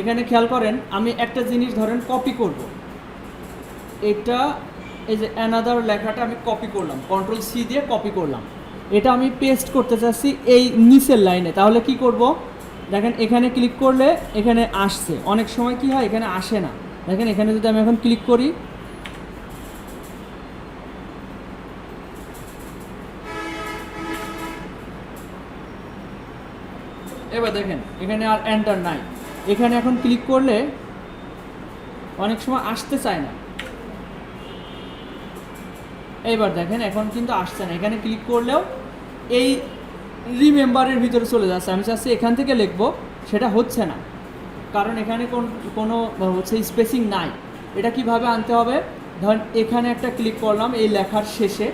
এখানে খেয়াল করেন, আমি একটা জিনিস ধরেন কপি করব, এটা এই যে অ্যানাদার লেখাটা আমি কপি করলাম, কন্ট্রোল সি দিয়ে কপি করলাম, এটা আমি পেস্ট করতে চাচ্ছি এই নিচের লাইনে। তাহলে কি করব, দেখেন এখানে ক্লিক করলে এখানে আসছে, অনেক সময় কি হয় এখানে আসে না। দেখেন এখানে যদি আমি এখন ক্লিক করি, এবার দেখেন এখানে আর এন্টার নাই, এখানে এখন ক্লিক করলে অনেক সময় আসতে চায় না। এইবার দেখেন এখন কিন্তু আসছে না, এখানে ক্লিক করলেও এই রিমেম্বারের ভিতরে চলে যাচ্ছে। আমি চাচ্ছি এখান থেকে লিখবো, সেটা হচ্ছে না, কারণ এখানে কোনো হচ্ছে স্পেসিং নাই। এটা কিভাবে আনতে হবে, ধরেন এখানে একটা ক্লিক করলাম এই লেখার শেষে,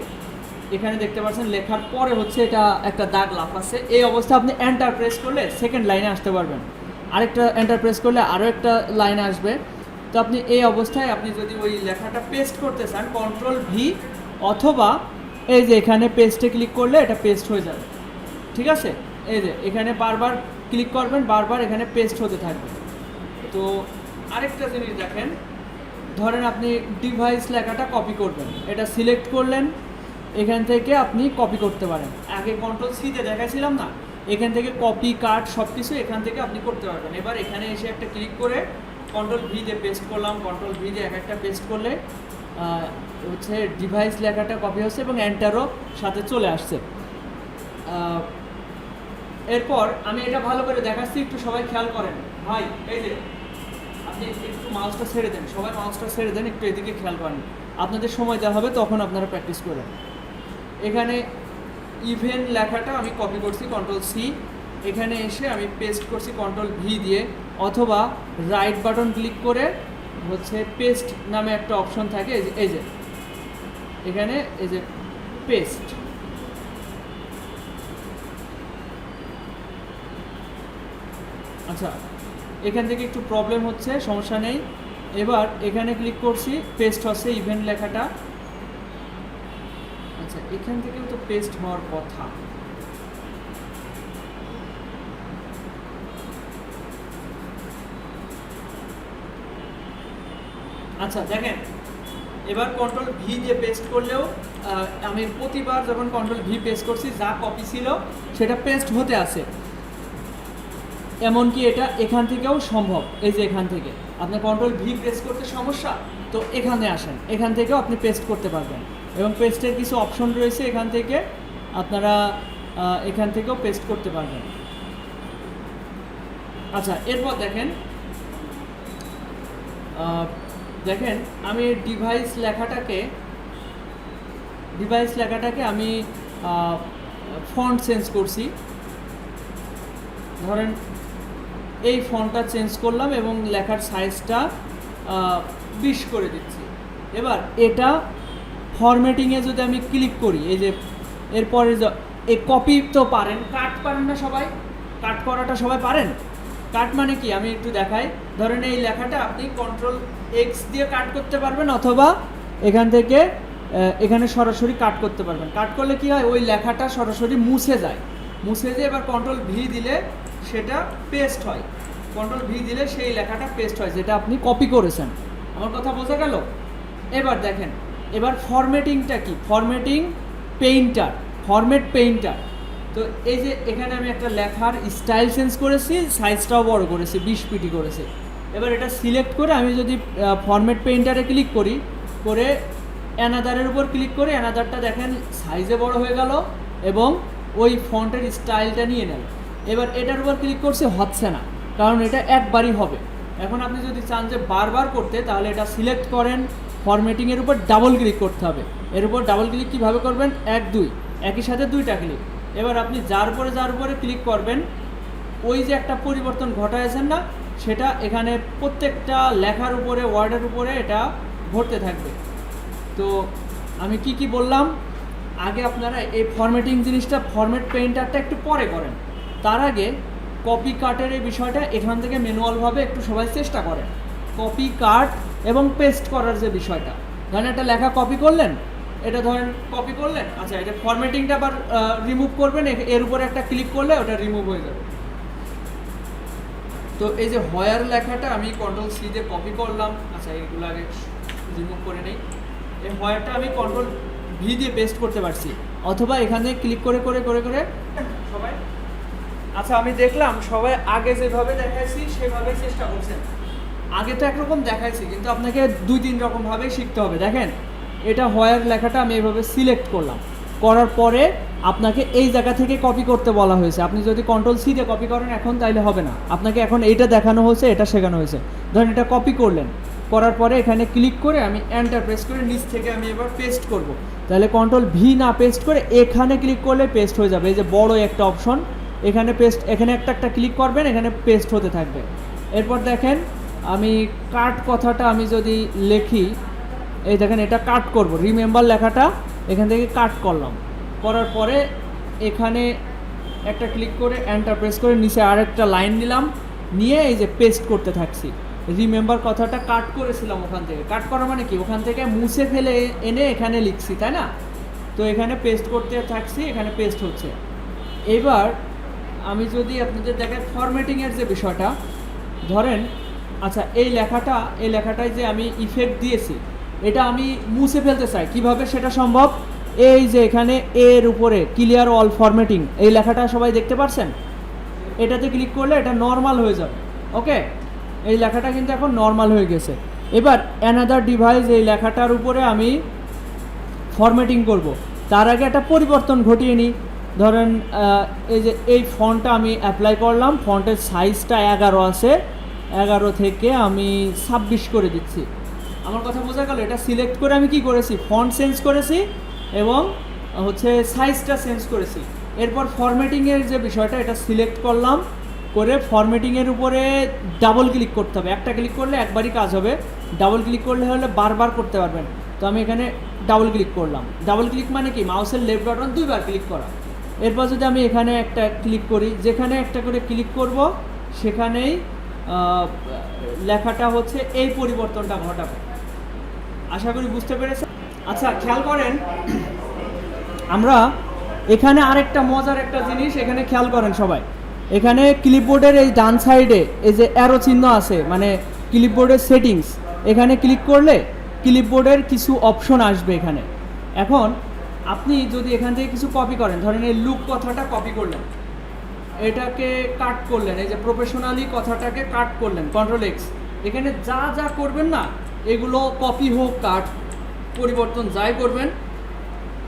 এখানে দেখতে পাচ্ছেন লেখার পরে হচ্ছে এটা একটা দাগ লাফাচ্ছে, এই অবস্থায় আপনি এন্টার প্রেস করলে সেকেন্ড লাইনে আসতে পারবেন, আরেকটা এন্টার প্রেস করলে আরও একটা লাইনে আসবে। তো আপনি এই অবস্থায় আপনি যদি ওই লেখাটা পেস্ট করতে চান কন্ট্রোল ভি, অথবা এই যে এখানে পেস্টে ক্লিক করলে এটা পেস্ট হয়ে যাবে, ঠিক আছে। এই যে এখানে বারবার ক্লিক করবেন, বারবার এখানে পেস্ট হতে থাকবে। তো আরেকটা জিনিস দেখেন, ধরেন আপনি ডিভাইস লেখাটা কপি করবেন, এটা সিলেক্ট করলেন, এখান থেকে আপনি কপি করতে পারেন। আগে কন্ট্রোল সিতে দেখাছিলাম না, এখান থেকে কপি কাট সব কিছু এখান থেকে আপনি করতে পারবেন। এবার এখানে এসে একটা ক্লিক করে কন্ট্রোল ভি দিয়ে পেস্ট করলাম, কন্ট্রোল ভি দিয়ে একটা পেস্ট করলে হচ্ছে ডিভাইস লেখাটা কপি হচ্ছে এবং এন্টারও সাথে চলে আসছে। এরপর আমি এটা ভালো করে দেখাচ্ছি, একটু সবাই খেয়াল করেন ভাই। এই যে আপনি একটু মাউসটা ছেড়ে দেন, সবাই মাউসটা ছেড়ে দেন, একটু এদিকে খেয়াল করেন, আপনাদের সময় দেওয়া হবে তখন আপনারা প্র্যাকটিস করেন। এখানে ইভেন লেখাটা আমি কপি করছি কন্ট্রোল সি, এখানে এসে আমি পেস্ট করছি কন্ট্রোল ভি দিয়ে, অথবা রাইট বাটন ক্লিক করে হচ্ছে পেস্ট নামে একটা অপশন থাকে, এই যে এখানে এই যে পেস্ট। আচ্ছা এখান থেকে একটু প্রবলেম হচ্ছে, সমস্যা নেই। এবার এখানে ক্লিক করছি, পেস্ট হচ্ছে ইভেন্ট লেখাটা। আচ্ছা এখান থেকেও তো পেস্ট হওয়ার কথা। আচ্ছা দেখেন, এবার কন্ট্রোল ভি দিয়ে পেস্ট করলেও আমি প্রতিবার যখন কন্ট্রোল ভি পেস্ট করছি যা কপি ছিল সেটা পেস্ট হতে আছে। এমনকি এটা এখান থেকেও সম্ভব, এই যে এখান থেকে আপনার কন্ট্রোল ভি প্রেস করতে সমস্যা, তো এখানে আসেন, এখান থেকেও আপনি পেস্ট করতে পারবেন। এবং পেস্টের কিছু অপশন রয়েছে, এখান থেকে আপনারা এখান থেকেও পেস্ট করতে পারবেন। আচ্ছা এরপর দেখেন, দেখেন আমি ডিভাইস লেখাটাকে আমি ফন্ট চেঞ্জ করছি। ধরেন এই ফন্টটা চেঞ্জ করলাম এবং লেখার সাইজটা 20 করে দিচ্ছি। এবার এটা ফরম্যাটিংয়ে যদি আমি ক্লিক করি, এই যে এরপরে এই কপি তো পারেন, কাট পারেন না সবাই? কাট করাটা সবাই পারেন? কাট মানে কি আমি একটু দেখাই। ধরেন এই লেখাটা আপনি কন্ট্রোল এক্স দিয়ে কাট করতে পারবেন, অথবা এখান থেকে এখানে সরাসরি কাট করতে পারবেন। কাট করলে কি হয়, ওই লেখাটা সরাসরি মুছে যায়। এবার কন্ট্রোল ভি দিলে সেটা পেস্ট হয়, কন্ট্রোল ভি দিলে সেই লেখাটা পেস্ট হয় যেটা আপনি কপি করেছেন। আমার কথা বোঝা গেল? এবার দেখেন, এবার ফরম্যাটিংটা কি, ফরম্যাট পেইন্টার। তো এই যে এখানে আমি একটা লেখার স্টাইল চেঞ্জ করেছি, সাইজটাও বড় করেছি, 20 পিটি করেছি। এবার এটা সিলেক্ট করে আমি যদি ফরম্যাট পেইন্টারে ক্লিক করি, করে অ্যানাদারের উপর ক্লিক করে অ্যানাদারটা দেখেন সাইজে বড় হয়ে গেল এবং ওই ফন্টের স্টাইলটা নিয়ে নেব। এবার এটার উপর ক্লিক করছি, হচ্ছে না, কারণ এটা একবারই হবে। এখন আপনি যদি চান যে বারবার করতে, তাহলে এটা সিলেক্ট করেন, ফরম্যাটিংয়ের উপর ডাবল ক্লিক করতে হবে। এর উপর ডাবল ক্লিক কীভাবে করবেন, 1 2 একই সাথে 2টা ক্লিক। এবার আপনি যার উপরে ক্লিক করবেন, ওই যে একটা পরিবর্তন ঘটাইছেন না, সেটা এখানে প্রত্যেকটা লেখার উপরে, ওয়ার্ডের উপরে এটা ভরতে থাকবে। তো আমি কি বললাম, আগে আপনারা এই ফরম্যাটিং জিনিসটা, ফরম্যাট পেইন্টারটা একটু পরে করেন, তার আগে কপি কাটের এই বিষয়টা এখান থেকে ম্যানুয়ালভাবে একটু সবাই চেষ্টা করেন। কপি কাট এবং পেস্ট করার যে বিষয়টা, ধরেন একটা লেখা কপি করলেন, এটা ধরেন কপি করলেন, আচ্ছা এটা ফরম্যাটিংটা আবার রিমুভ করবেন, এর উপরে একটা ক্লিক করলে ওটা রিমুভ হয়ে যাবে। তো এই যে হোয়ার লেখাটা আমি কন্ট্রোল সি দিয়ে কপি করলাম, আচ্ছা এইগুলো আগে রিমুভ করে নেই। এই হোয়ারটা আমি কন্ট্রোল ভি দিয়ে পেস্ট করতে পারছি, অথবা এখানে ক্লিক করে করে করে করে সবাই, আচ্ছা আমি দেখলাম সবাই আগে যেভাবে দেখাইছি সেভাবে চেষ্টা করছেন। আগে তো একরকম দেখাইছি, কিন্তু আপনাকে 2-3 রকমভাবেই শিখতে হবে। দেখেন এটা হোয়ার লেখাটা আমি এভাবে সিলেক্ট করলাম, করার পরে আপনাকে এই জায়গা থেকে কপি করতে বলা হয়েছে। আপনি যদি কন্ট্রোল সি দিয়ে কপি করেন এখন, তাইলে হবে না, আপনাকে এখন এইটা দেখানো হয়েছে, এটা শেখানো হয়েছে। ধরেন এটা কপি করলেন, করার পরে এখানে ক্লিক করে আমি এন্টার প্রেস করে নিচ থেকে আমি এবার পেস্ট করব। তাহলে কন্ট্রোল ভি না পেস্ট করে এখানে ক্লিক করলে পেস্ট হয়ে যাবে। এই যে বড় একটা অপশন, এখানে পেস্ট, এখানে একটা একটা ক্লিক করবেন, এখানে পেস্ট হতে থাকবে। এরপর দেখেন আমি কাট কথাটা আমি যদি লিখি, এই দেখেন এটা কাট করব, রিমেম্বার লেখাটা এখান থেকে কাট করলাম, করার পরে এখানে একটা ক্লিক করে এন্টার প্রেস করে নিচে আরেকটা লাইন নিলাম, নিয়ে এই যে পেস্ট করতে থাকছি। রিমেম্বার কথাটা কাট করেছিলাম ওখান থেকে, কাট করা মানে কি, ওখান থেকে মুছে ফেলে এনে এখানে লিখছি, তাই না? তো এখানে পেস্ট করতে থাকছি, এখানে পেস্ট হচ্ছে। এবার আমি যদি আপনাদের দেখাই ফরম্যাটিংয়ের যে বিষয়টা, ধরেন আচ্ছা এই লেখাটায় যে আমি ইফেক্ট দিয়েছি, এটা আমি মুছে ফেলতে চাই, কিভাবে সেটা সম্ভব? এই যে এখানে এর উপরে ক্লিয়ার অল ফরম্যাটিং, এই লেখাটা সবাই দেখতে পাচ্ছেন, এটাতে ক্লিক করলে এটা নর্মাল হয়ে যাবে। ওকে, এই লেখাটা কিন্তু এখন নর্মাল হয়ে গেছে। এবার অ্যানাদার ডিভাইস, এই লেখাটার উপরে আমি ফরম্যাটিং করব, তার আগে একটা পরিবর্তন ঘটিয়ে নিই। ধরেন এই যে এই ফন্টটা আমি অ্যাপ্লাই করলাম, ফন্টের সাইজটা 11 আছে, 11 থেকে আমি 26 করে দিচ্ছি। আমার কথা বোঝা গেল? এটা সিলেক্ট করে আমি কি করেছি, ফন্ট চেঞ্জ করেছি এবং হচ্ছে সাইজটা চেঞ্জ করেছি। এরপর ফরম্যাটিংয়ের যে বিষয়টা, এটা সিলেক্ট করলাম, করে ফরম্যাটিংয়ের উপরে ডাবল ক্লিক করতে হবে। একটা ক্লিক করলে একবারই কাজ হবে, ডাবল ক্লিক করলে হলে বারবার করতে পারবেন। তো আমি এখানে ডাবল ক্লিক করলাম। ডাবল ক্লিক মানে কি, মাউসের লেফট বাটন 2বার ক্লিক করা। এরপর যদি আমি এখানে একটা ক্লিক করি, যেখানে একটা করে ক্লিক করব সেখানেই লেখাটা হচ্ছে এই পরিবর্তনটা ঘটাবে। আশা করি বুঝতে পেরেছেন। আচ্ছা খেয়াল করেন, আমরা এখানে আরেকটা মজার একটা জিনিস এখানে খেয়াল করেন সবাই, এখানে ক্লিপবোর্ডের এই ডান সাইডে এই যে অ্যারো চিহ্ন আছে, মানে ক্লিপবোর্ডের সেটিংস, এখানে ক্লিক করলে ক্লিপবোর্ডের কিছু অপশন আসবে এখানে। এখন আপনি যদি এখান থেকে কিছু কপি করেন, ধরেন এই লুক কথাটা কপি করলেন, এটাকে কাট করলেন, এই যে প্রফেশনালি কথাটাকে কাট করলেন, কন্ট্রোল এক্স, এখানে যা যা করবেন না এগুলো কপি হোক কাট পরিবর্তন যাই করবেন,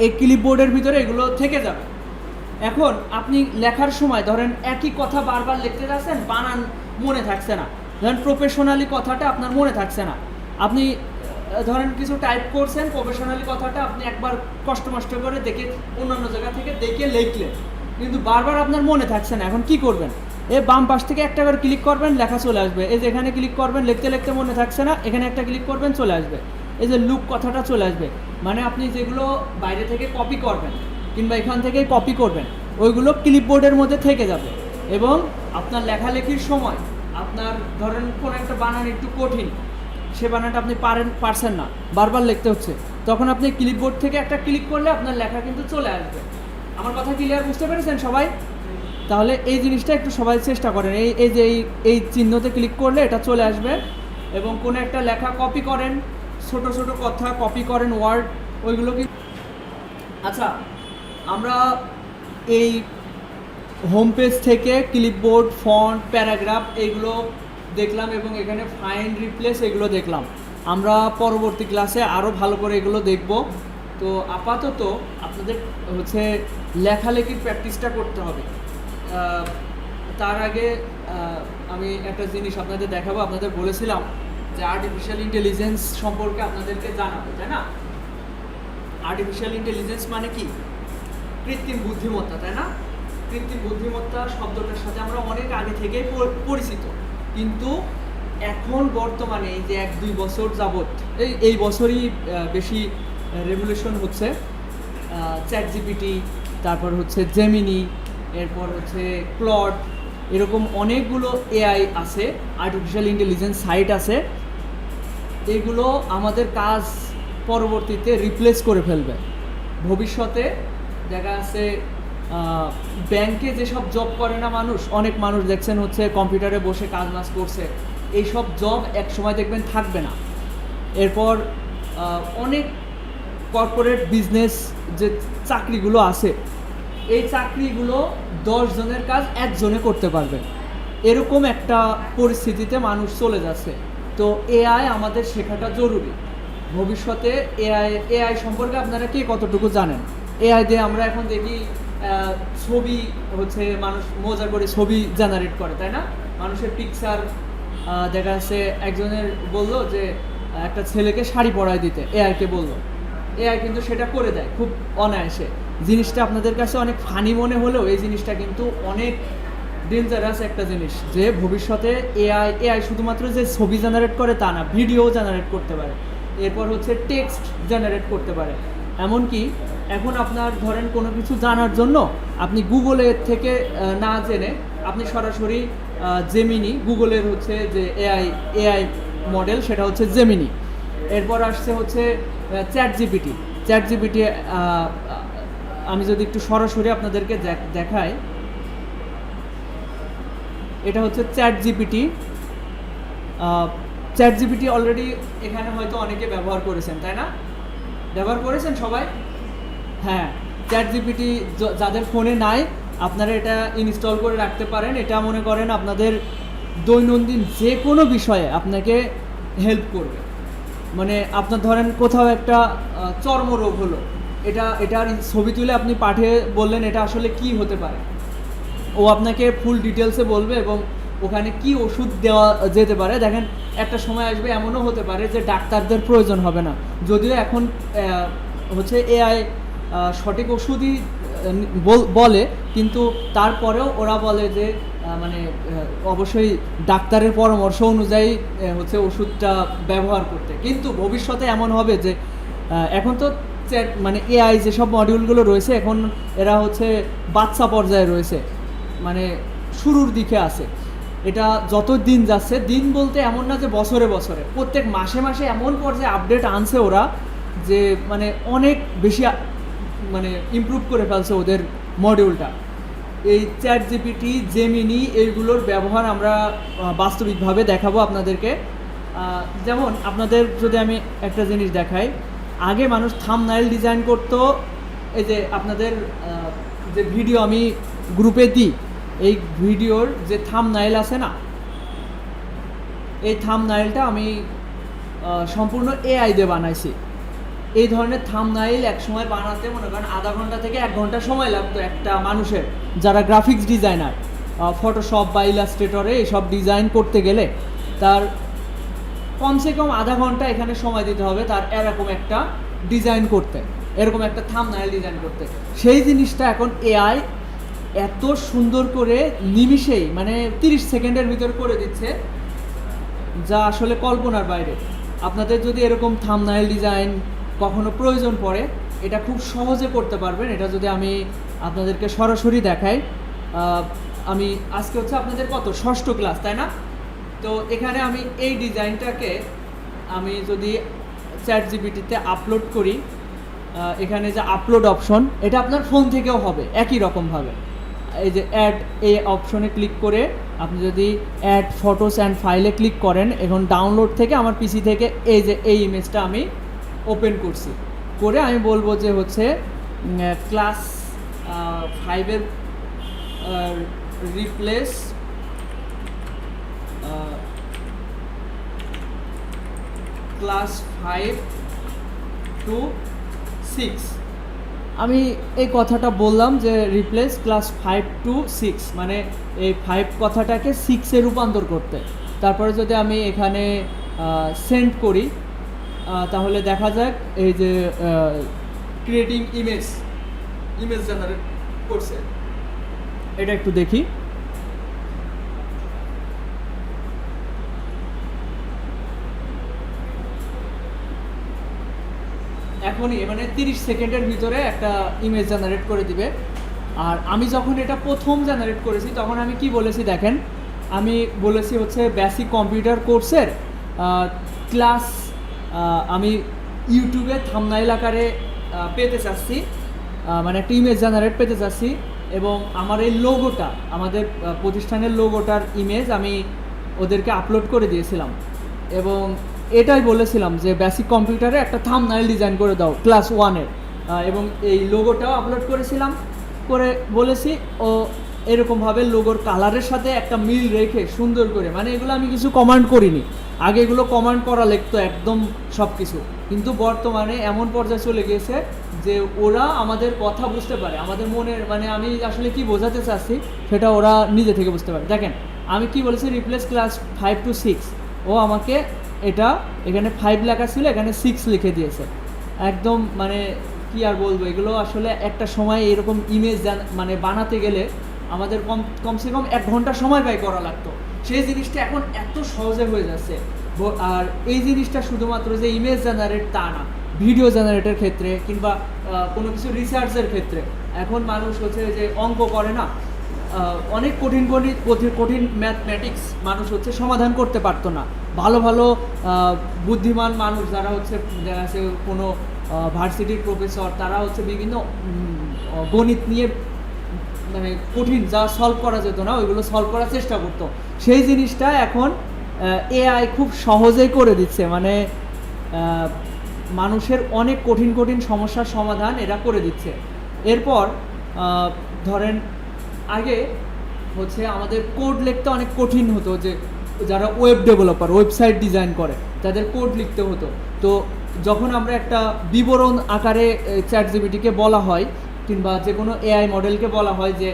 এই ক্লিপবোর্ডের ভিতরে এগুলো থেকে যাবে। এখন আপনি লেখার সময় ধরেন একই কথা বারবার লিখতে যাচ্ছেন, বানান মনে থাকছে না, ধরেন প্রফেশনালি কথাটা আপনার মনে থাকছে না, আপনি ধরেন কিছু টাইপ করছেন, প্রফেশনালি কথাটা আপনি একবার কষ্ট মষ্ট করে দেখে অন্যান্য জায়গা থেকে দেখে লিখলেন, কিন্তু বারবার আপনার মনে থাকছে না। এখন কি করবেন? বাম পাশ থেকে একটা করে ক্লিক করবেন, লেখা চলে আসবে। এই যে এখানে ক্লিক করবেন, লিখতে লিখতে মনে থাকছে না, এখানে একটা ক্লিক করবেন, চলে আসবে। এই যে লুক কথাটা চলে আসবে, মানে আপনি যেগুলো বাইরে থেকে কপি করবেন কিংবা এখান থেকেই কপি করবেন, ওইগুলো ক্লিপবোর্ডের মধ্যে থেকে যাবে। এবং আপনার লেখালেখির সময় আপনার ধরেন কোনো একটা বানান একটু কঠিন, সে বানানটা আপনি পারছেন না, বারবার লিখতে হচ্ছে, তখন আপনি ক্লিপবোর্ড থেকে একটা ক্লিক করলে আপনার লেখা কিন্তু চলে আসবে। আমার কথা ক্লিয়ার বুঝতে পেরেছেন সবাই? তাহলে এই জিনিসটা একটু সবাই চেষ্টা করেন, এই যে এই চিহ্নতে ক্লিক করলে এটা চলে আসবে। এবং কোনো একটা লেখা কপি করেন, ছোট ছোট কথা কপি করেন, ওয়ার্ড, ওইগুলো কি। আচ্ছা আমরা এই হোম পেজ থেকে ক্লিপবোর্ড, ফন্ট, প্যারাগ্রাফ এইগুলো দেখলাম এবং এখানে ফাইন্ড রিপ্লেস এগুলো দেখলাম। আমরা পরবর্তী ক্লাসে আরও ভালো করে এগুলো দেখব। তো আপাতত আপনাদের হচ্ছে লেখালেখির প্র্যাকটিসটা করতে হবে। তার আগে আমি একটা জিনিস আপনাদের দেখাবো। আপনাদের বলেছিলাম যে আর্টিফিশিয়াল ইন্টেলিজেন্স সম্পর্কে আপনাদেরকে জানাবো, তাই না? আর্টিফিশিয়াল ইন্টেলিজেন্স মানে কি? কৃত্রিম বুদ্ধিমত্তা, তাই না? কৃত্রিম বুদ্ধিমত্তা শব্দটার সাথে আমরা অনেক আগে থেকেই পরিচিত, কিন্তু এখন বর্তমানে এই যে 1-2 বছর যাবৎ, এই বছরই বেশি রেভলিউশন হচ্ছে। চ্যাট জিপিটি, তারপর হচ্ছে জেমিনি, এরপর হচ্ছে ক্লড, এরকম অনেকগুলো এআই আছে, আর্টিফিশিয়াল ইন্টেলিজেন্স সাইট আছে। এগুলো আমাদের কাজ পরবর্তীতে রিপ্লেস করে ফেলবে। ভবিষ্যতে দেখা আছে ব্যাংকে যেসব জব করে না মানুষ, অনেক মানুষ দেখছেন হচ্ছে কম্পিউটারে বসে কাজ বাজ করছে, এইসব জব এক সময় দেখবেন থাকবে না। এরপর অনেক কর্পোরেট বিজনেস যে চাকরিগুলো আছে, এই চাকরিগুলো 10 জনের কাজ একজনে করতে পারবে, এরকম একটা পরিস্থিতিতে মানুষ চলে যাচ্ছে। তো এআই আমাদের শেখাটা জরুরি। ভবিষ্যতে এআই সম্পর্কে আপনারা কে কতটুকু জানেন? এআই দিয়ে আমরা এখন দেখি ছবি হচ্ছে, মানুষ মজা করে ছবি জেনারেট করে, তাই না? মানুষের পিকচার দেখা যাচ্ছে একজনের বললো যে একটা ছেলেকে শাড়ি পরায় দিতে, এআইকে বললো, এআই কিন্তু সেটা করে দেয় খুব অনায়াসে। জিনিসটা আপনাদের কাছে অনেক ফানি মনে হলেও এই জিনিসটা কিন্তু অনেক ডেঞ্জারাস একটা জিনিস, যে ভবিষ্যতে এআই শুধুমাত্র যে ছবি জেনারেট করে তা না, ভিডিও জেনারেট করতে পারে, এরপর হচ্ছে টেক্সট জেনারেট করতে পারে। এমনকি এখন আপনার ধরেন কোনো কিছু জানার জন্য আপনি গুগলের থেকে না জেনে আপনি সরাসরি জেমিনি, গুগলের হচ্ছে যে এআই মডেল, সেটা হচ্ছে জেমিনি। এরপর আসছে হচ্ছে চ্যাট জিপিটি। আমি যদি একটু সরাসরি আপনাদেরকে দেখাই, এটা হচ্ছে চ্যাট জিপিটি অলরেডি এখানে হয়তো অনেকে ব্যবহার করেছেন, তাই না? ব্যবহার করেছেন সবাই? হ্যাঁ, চ্যাট জিপিটি যাদের ফোনে নাই আপনারা এটা ইনস্টল করে রাখতে পারেন। এটা মনে করেন আপনাদের দৈনন্দিন যে কোনো বিষয়ে আপনাকে হেল্প করবে। মানে আপনার ধরেন কোথাও একটা চর্মরোগ হলো, এটার ছবি তুলে আপনি পাঠিয়ে বললেন এটা আসলে কি হতে পারে, ও আপনাকে ফুল ডিটেলসে বলবে এবং ওখানে কি ওষুধ দেওয়া যেতে পারে। দেখেন একটা সময় আসবে এমনও হতে পারে যে ডাক্তারদের প্রয়োজন হবে না, যদিও এখন হচ্ছে এআই সঠিক ওষুধই বলে, কিন্তু তারপরেও ওরা বলে যে মানে অবশ্যই ডাক্তারের পরামর্শ অনুযায়ী হচ্ছে ওষুধটা ব্যবহার করতে। কিন্তু ভবিষ্যতে এমন হবে যে এখন তো মানে এআই যেসব মডিউলগুলো রয়েছে এখন এরা হচ্ছে বাচ্চা পর্যায়ে রয়েছে, মানে শুরুর দিকে আছে। এটা যত দিন যাচ্ছে, দিন বলতে এমন না যে বছরে বছরে, প্রত্যেক মাসে মাসে এমন পর্যায়ে আপডেট আনছে ওরা যে মানে অনেক বেশি মানে ইমপ্রুভ করে ফেলছে ওদের মডিউলটা। এই চ্যাট জিপিটি, জেমিনি, এইগুলোর ব্যবহার আমরা বাস্তবিকভাবে দেখাবো আপনাদেরকে। যেমন আপনাদের যদি আমি একটা জিনিস দেখাই, আগে মানুষ থাম্বনেইল ডিজাইন করতো। এই যে আপনাদের যে ভিডিও আমি গ্রুপে দিই, এই ভিডিওর যে থাম্বনেইল আছে না, এই থাম্বনেইলটা আমি সম্পূর্ণ এআই দিয়ে বানাইছি। এই ধরনের থাম্বনেইল এক সময় বানাতে মনে করেন আধা ঘন্টা থেকে 1 ঘন্টা সময় লাগতো একটা মানুষের, যারা গ্রাফিক্স ডিজাইনার, ফটোশপ বা ইলাস্ট্রেটরে এইসব ডিজাইন করতে গেলে তার কমসে কম আধা ঘন্টা এখানে সময় দিতে হবে তার এরকম একটা ডিজাইন করতে, এরকম একটা থাম্বনেইল ডিজাইন করতে। সেই জিনিসটা এখন এআই এত সুন্দর করে নিমিষেই মানে 30 সেকেন্ডের ভিতর করে দিচ্ছে, যা আসলে কল্পনার বাইরে। আপনাদের যদি এরকম থাম্বনেইল ডিজাইন কখনো প্রয়োজন পড়ে, এটা খুব সহজে করতে পারবেন। এটা যদি আমি আপনাদেরকে সরাসরি দেখাই, আমি আজকে হচ্ছে আপনাদের কত 6ষ্ঠ ক্লাস, তাই না? তো এখানে আমি এই ডিজাইনটাকে আমি যদি চ্যাট জিপিটিতে আপলোড করি, এখানে যে আপলোড অপশন, এটা আপনার ফোন থেকেও হবে একই রকমভাবে। এই যে অ্যাড, এই অপশনে ক্লিক করে আপনি যদি অ্যাড ফটোস অ্যান্ড ফাইলে ক্লিক করেন, এখন ডাউনলোড থেকে আমার পিসি থেকে এই যে এই ইমেজটা আমি ওপেন করছি, করে আমি বলবো যে হচ্ছে ক্লাস 5-এর রিপ্লেস ক্লাস 5 to 6। আমি এই কথাটা বললাম যে রিপ্লেস ক্লাস 5 to 6, মানে এই 5 কথাটাকে 6-এ রূপান্তর করতে। তারপরে যদি আমি এখানে সেন্ড করি, তাহলে দেখা যাক এই যে ক্রিয়েটিং ইমেজ জেনারেট করছে। এটা একটু দেখি। এখনই মানে 30 সেকেন্ডের ভিতরে একটা ইমেজ জেনারেট করে দিবে। আর আমি যখন এটা প্রথম জেনারেট করেছি তখন আমি কি বলেছি দেখেন, আমি বলেছি হচ্ছে বেসিক কম্পিউটার কোর্সের ক্লাস আমি ইউটিউবে থাম্বনেইল আকারে পেতে চাচ্ছি, মানে একটা ইমেজ জেনারেট পেতে চাচ্ছি, এবং আমার এই লোগোটা, আমাদের প্রতিষ্ঠানের লোগোটার ইমেজ আমি ওদেরকে আপলোড করে দিয়েছিলাম, এবং এটাই বলেছিলাম যে বেসিক কম্পিউটারে একটা থাম্বনেইল ডিজাইন করে দাও ক্লাস 1-এর, এবং এই লোগোটাও আপলোড করেছিলাম, করে বলেছি ও এরকমভাবে লোগোর কালারের সাথে একটা মিল রেখে সুন্দর করে, মানে এগুলো আমি কিছু কমান্ড করিনি, আগে এগুলো কমান্ড করা লিখতো একদম সব কিছু, কিন্তু বর্তমানে এমন পর্যায়ে চলে গিয়েছে যে ওরা আমাদের কথা বুঝতে পারে, আমাদের মনের, মানে আমি আসলে কি বোঝাতে চাচ্ছি সেটা ওরা নিজে থেকে বুঝতে পারে। দেখেন আমি কি বলেছি, রিপ্লেস ক্লাস 5 to 6, ও আমাকে এটা এখানে 5 লেখা ছিল, এখানে 6 লিখে দিয়েছে। একদম মানে কি আর বলবো, এগুলো আসলে একটা সময় এরকম ইমেজ মানে বানাতে গেলে আমাদের কমসে কম 1 ঘন্টা সময় ব্যয় করা লাগতো, সেই জিনিসটা এখন এত সহজে হয়ে যাচ্ছে। আর এই জিনিসটা শুধুমাত্র যে ইমেজ জেনারেট তা না, ভিডিও জেনারেটের ক্ষেত্রে কিংবা কোনো কিছু রিসার্চের ক্ষেত্রে এখন মানুষ হচ্ছে যে অঙ্ক করে না, অনেক কঠিন কঠিন ম্যাথমেটিক্স মানুষ হচ্ছে সমাধান করতে পারতো না, ভালো ভালো বুদ্ধিমান মানুষ যারা হচ্ছে দেখা যাচ্ছে কোনো ভার্সিটির প্রফেসর, তারা হচ্ছে বিভিন্ন গণিত নিয়ে মানে কঠিন যা সলভ করা যেত না ওইগুলো সলভ করার চেষ্টা করতো, সেই জিনিসটা এখন এআই খুব সহজেই করে দিচ্ছে, মানে মানুষের অনেক কঠিন কঠিন সমস্যার সমাধান এরা করে দিচ্ছে। এরপর ধরেন আগে হচ্ছে আমাদের কোড লিখতে অনেক কঠিন হতো, যে যারা ওয়েব ডেভেলপার, ওয়েবসাইট ডিজাইন করে তাদের কোড লিখতে হতো, তো যখন আমরা একটা বিবরণ আকারে চ্যাটজিপিটিকে বলা হয় কিংবা যে কোনো এআই মডেলকে বলা হয় যে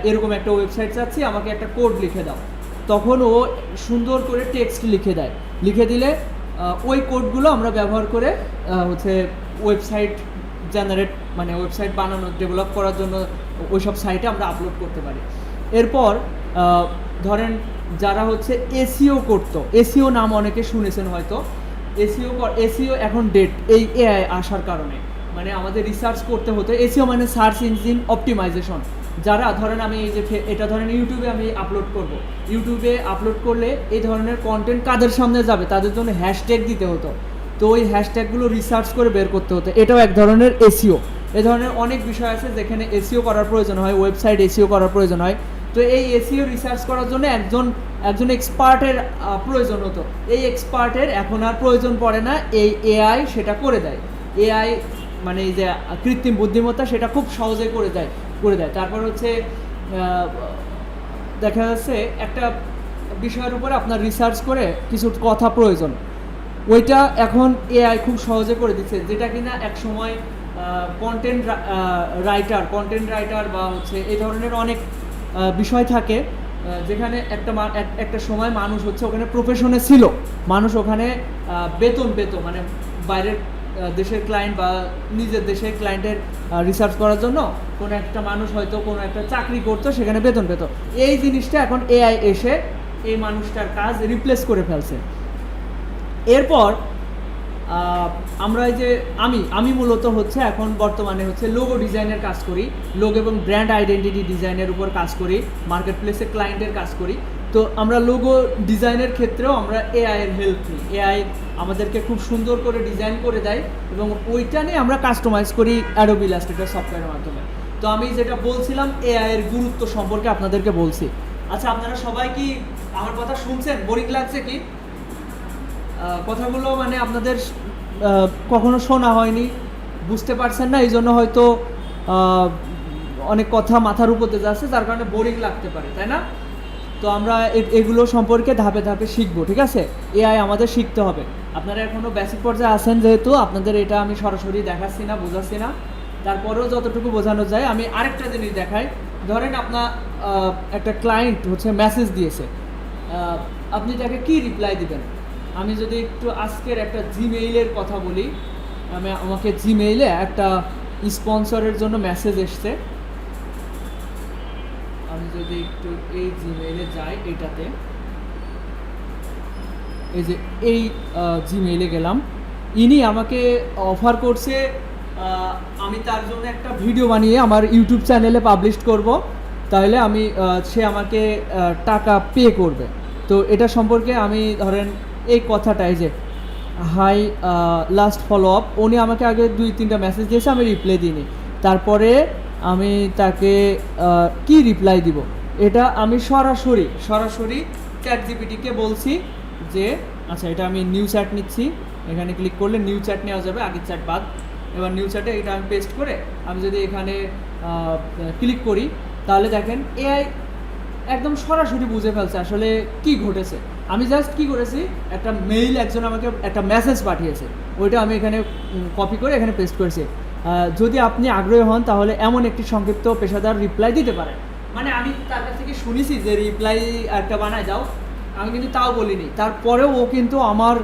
এরকম একটা ওয়েবসাইট চাচ্ছি, আমাকে একটা কোড লিখে দাও, তখন ও সুন্দর করে টেক্সট লিখে দেয়, লিখে দিলে ওই কোডগুলো আমরা ব্যবহার করে হচ্ছে ওয়েবসাইট জেনারেট, মানে ওয়েবসাইট বানানো, ডেভেলপ করার জন্য ওই সব সাইটে আমরা আপলোড করতে পারি। এরপর ধরেন যারা হচ্ছে এসইও করতো, এসইও নাম অনেকে শুনেছেন হয়তো, এসইও এখন ডেট এই এআই আসার কারণে, মানে আমাদের রিসার্চ করতে হতো, এসইও মানে সার্চ ইঞ্জিন অপটিমাইজেশন, যারা ধরেন আমি এই যে এটা ধরেন ইউটিউবে আমি আপলোড করব, ইউটিউবে আপলোড করলে এই ধরনের কন্টেন্ট কাদের সামনে যাবে তাদের জন্য হ্যাশট্যাগ দিতে হতো, তো ওই হ্যাশট্যাগুলো রিসার্চ করে বের করতে হতো, এটাও এক ধরনের এসইও। এ ধরনের অনেক বিষয় আছে যেখানে এসইও করার প্রয়োজন হয়, ওয়েবসাইট এসইও করার প্রয়োজন হয়, তো এই এসইও রিসার্চ করার জন্য একজন এক্সপার্টের প্রয়োজন হতো, এই এক্সপার্টের এখন আর প্রয়োজন পড়ে না, এই এআই সেটা করে দেয়, এআই মানে এই যে কৃত্রিম বুদ্ধিমত্তা সেটা খুব সহজে করে দেয়। তারপর হচ্ছে দেখা যাচ্ছে একটা বিষয়ের উপরে আপনার রিসার্চ করে কিছু কথা প্রয়োজন, ওইটা এখন এআই খুব সহজে করে দিচ্ছে, যেটা কিনা এক সময় কন্টেন্ট রাইটার বা হচ্ছে এই ধরনের অনেক বিষয় থাকে, যেখানে একটা সময় মানুষ হচ্ছে ওখানে প্রফেশনে ছিল, মানুষ ওখানে বেতন পেত, মানে বাইরের দেশের ক্লায়েন্ট বা নিজের দেশের ক্লায়েন্টের রিসার্চ করার জন্য কোনো একটা মানুষ হয়তো কোনো একটা চাকরি করতো, সেখানে বেতন পেত, এই জিনিসটা এখন এআই এসে এই মানুষটার কাজ রিপ্লেস করে ফেলছে। এরপর আমরা এই যে আমি মূলত হচ্ছে এখন বর্তমানে হচ্ছে লোগো ডিজাইনের কাজ করি, লোগো এবং ব্র্যান্ড আইডেন্টিটি ডিজাইনের উপর কাজ করি, মার্কেট প্লেসে ক্লায়েন্টের কাজ করি, তো আমরা লোগো ডিজাইনের ক্ষেত্রেও আমরা এআই এর হেল্প নিই, এআই আমাদেরকে খুব সুন্দর করে ডিজাইন করে দেয় এবং ওইটা নিয়ে আমরা কাস্টমাইজ করি অ্যাডোবি ইলাস্ট্রেটর সফটওয়্যারের মাধ্যমে। তো আমি যেটা বলছিলাম এআই এর গুরুত্ব সম্পর্কে আপনাদেরকে বলছি। আচ্ছা, আপনারা সবাই কি আমার কথা শুনছেন? বোরিং লাগছে কি কথাগুলো? মানে আপনাদের কখনো শোনা হয়নি, বুঝতে পারছেন না, এই জন্য হয়তো অনেক কথা মাথার উপরে যাচ্ছে, যার কারণে বোরিং লাগতে পারে, তাই না? তো আমরা এগুলো সম্পর্কে ধাপে ধাপে শিখবো, ঠিক আছে? এআই আমাদের শিখতে হবে। আপনারা এখনও বেসিক পর্যায়ে আছেন যেহেতু, আপনাদের এটা আমি সরাসরি দেখাচ্ছি না, বোঝাচ্ছি না, তারপরেও যতটুকু বোঝানো যায় আমি আরেকটা জিনিস দেখাই। ধরেন আপনার একটা ক্লায়েন্ট হচ্ছে মেসেজ দিয়েছে, আপনি তাকে কি রিপ্লাই দিবেন? আমি যদি একটু আজকের একটা জিমেইলের কথা বলি, আমাকে জিমেইলে একটা স্পন্সরের জন্য মেসেজ এসছে, আমি যদি একটু এই জিমেইলে যাই, এইটাতে এই যে এই জিমেইলে গেলাম, ইনি আমাকে অফার করছে আমি তার জন্য একটা ভিডিও বানিয়ে আমার ইউটিউব চ্যানেলে পাবলিশ করব, তাহলে আমি সে আমাকে টাকা পে করবে। তো এটা সম্পর্কে আমি ধরেন এই কথাটাই যে হাই লাস্ট ফলো আপ, উনি আমাকে আগে 2-3টা মেসেজ দিয়েছে, আমি রিপ্লাই দিইনি। তারপরে আমি তাকে কি রিপ্লাই দিব, এটা আমি সরাসরি চ্যাট জিপিটিকে বলছি যে আচ্ছা এটা আমি নিউ চ্যাট নিচ্ছি, এখানে ক্লিক করলে নিউ চ্যাট নেওয়া যাবে, আগের চ্যাট বাদ। এবার নিউ চ্যাটে এটা আমি পেস্ট করে আমি যদি এখানে ক্লিক করি, তাহলে দেখেন এআই একদম সরাসরি বুঝে ফেলছে আসলে কি ঘটেছে। আমি জাস্ট কি করেছি, একটা মেইল একজন আমাকে একটা মেসেজ পাঠিয়েছে, ওইটা আমি এখানে কপি করে এখানে পেস্ট করেছি। যদি আপনি আগ্রহী হন তাহলে এমন একটি সংক্ষিপ্ত পেশাদার রিপ্লাই দিতে পারেন। মানে আমি তার কাছ থেকে শুনেছি যে রিপ্লাই একটা বানায় দাও, আমি কিন্তু তাও বলিনি। তারপরেও ও কিন্তু আমার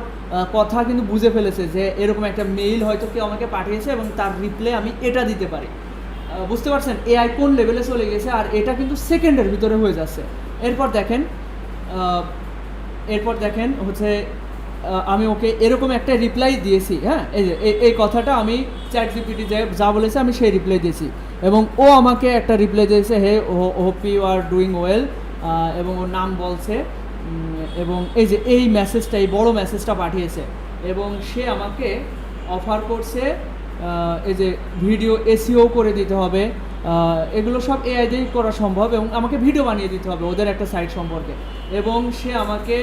কথা কিন্তু বুঝে ফেলেছে যে এরকম একটা মেইল হয়তো কেউ আমাকে পাঠিয়েছে এবং তার রিপ্লাই আমি এটা দিতে পারি। বুঝতে পারছেন এআই কোন লেভেলে চলে গেছে, আর এটা কিন্তু সেকেন্ডের ভিতরে হয়ে যাচ্ছে। এরপর দেখেন হচ্ছে আমি ওকে এরকম একটা রিপ্লাই দিয়েছি, হ্যাঁ এই যে এই কথাটা আমি চ্যাট জিপিটি যা বলেছে আমি সেই রিপ্লাই দিয়েছি, এবং ও আমাকে একটা রিপ্লাই দিয়েছে he hope you are doing well, এবং ওর নাম বলছে, এবং এই যে এই মেসেজটা, এই বড় মেসেজটা পাঠিয়েছে, এবং সে আমাকে অফার করছে এই যে ভিডিও এসইও করে দিতে হবে, এগুলো সব এআই দিয়েই করা সম্ভব, এবং আমাকে ভিডিও বানিয়ে দিতে হবে ওদের একটা সাইট সম্পর্কে, এবং সে আমাকে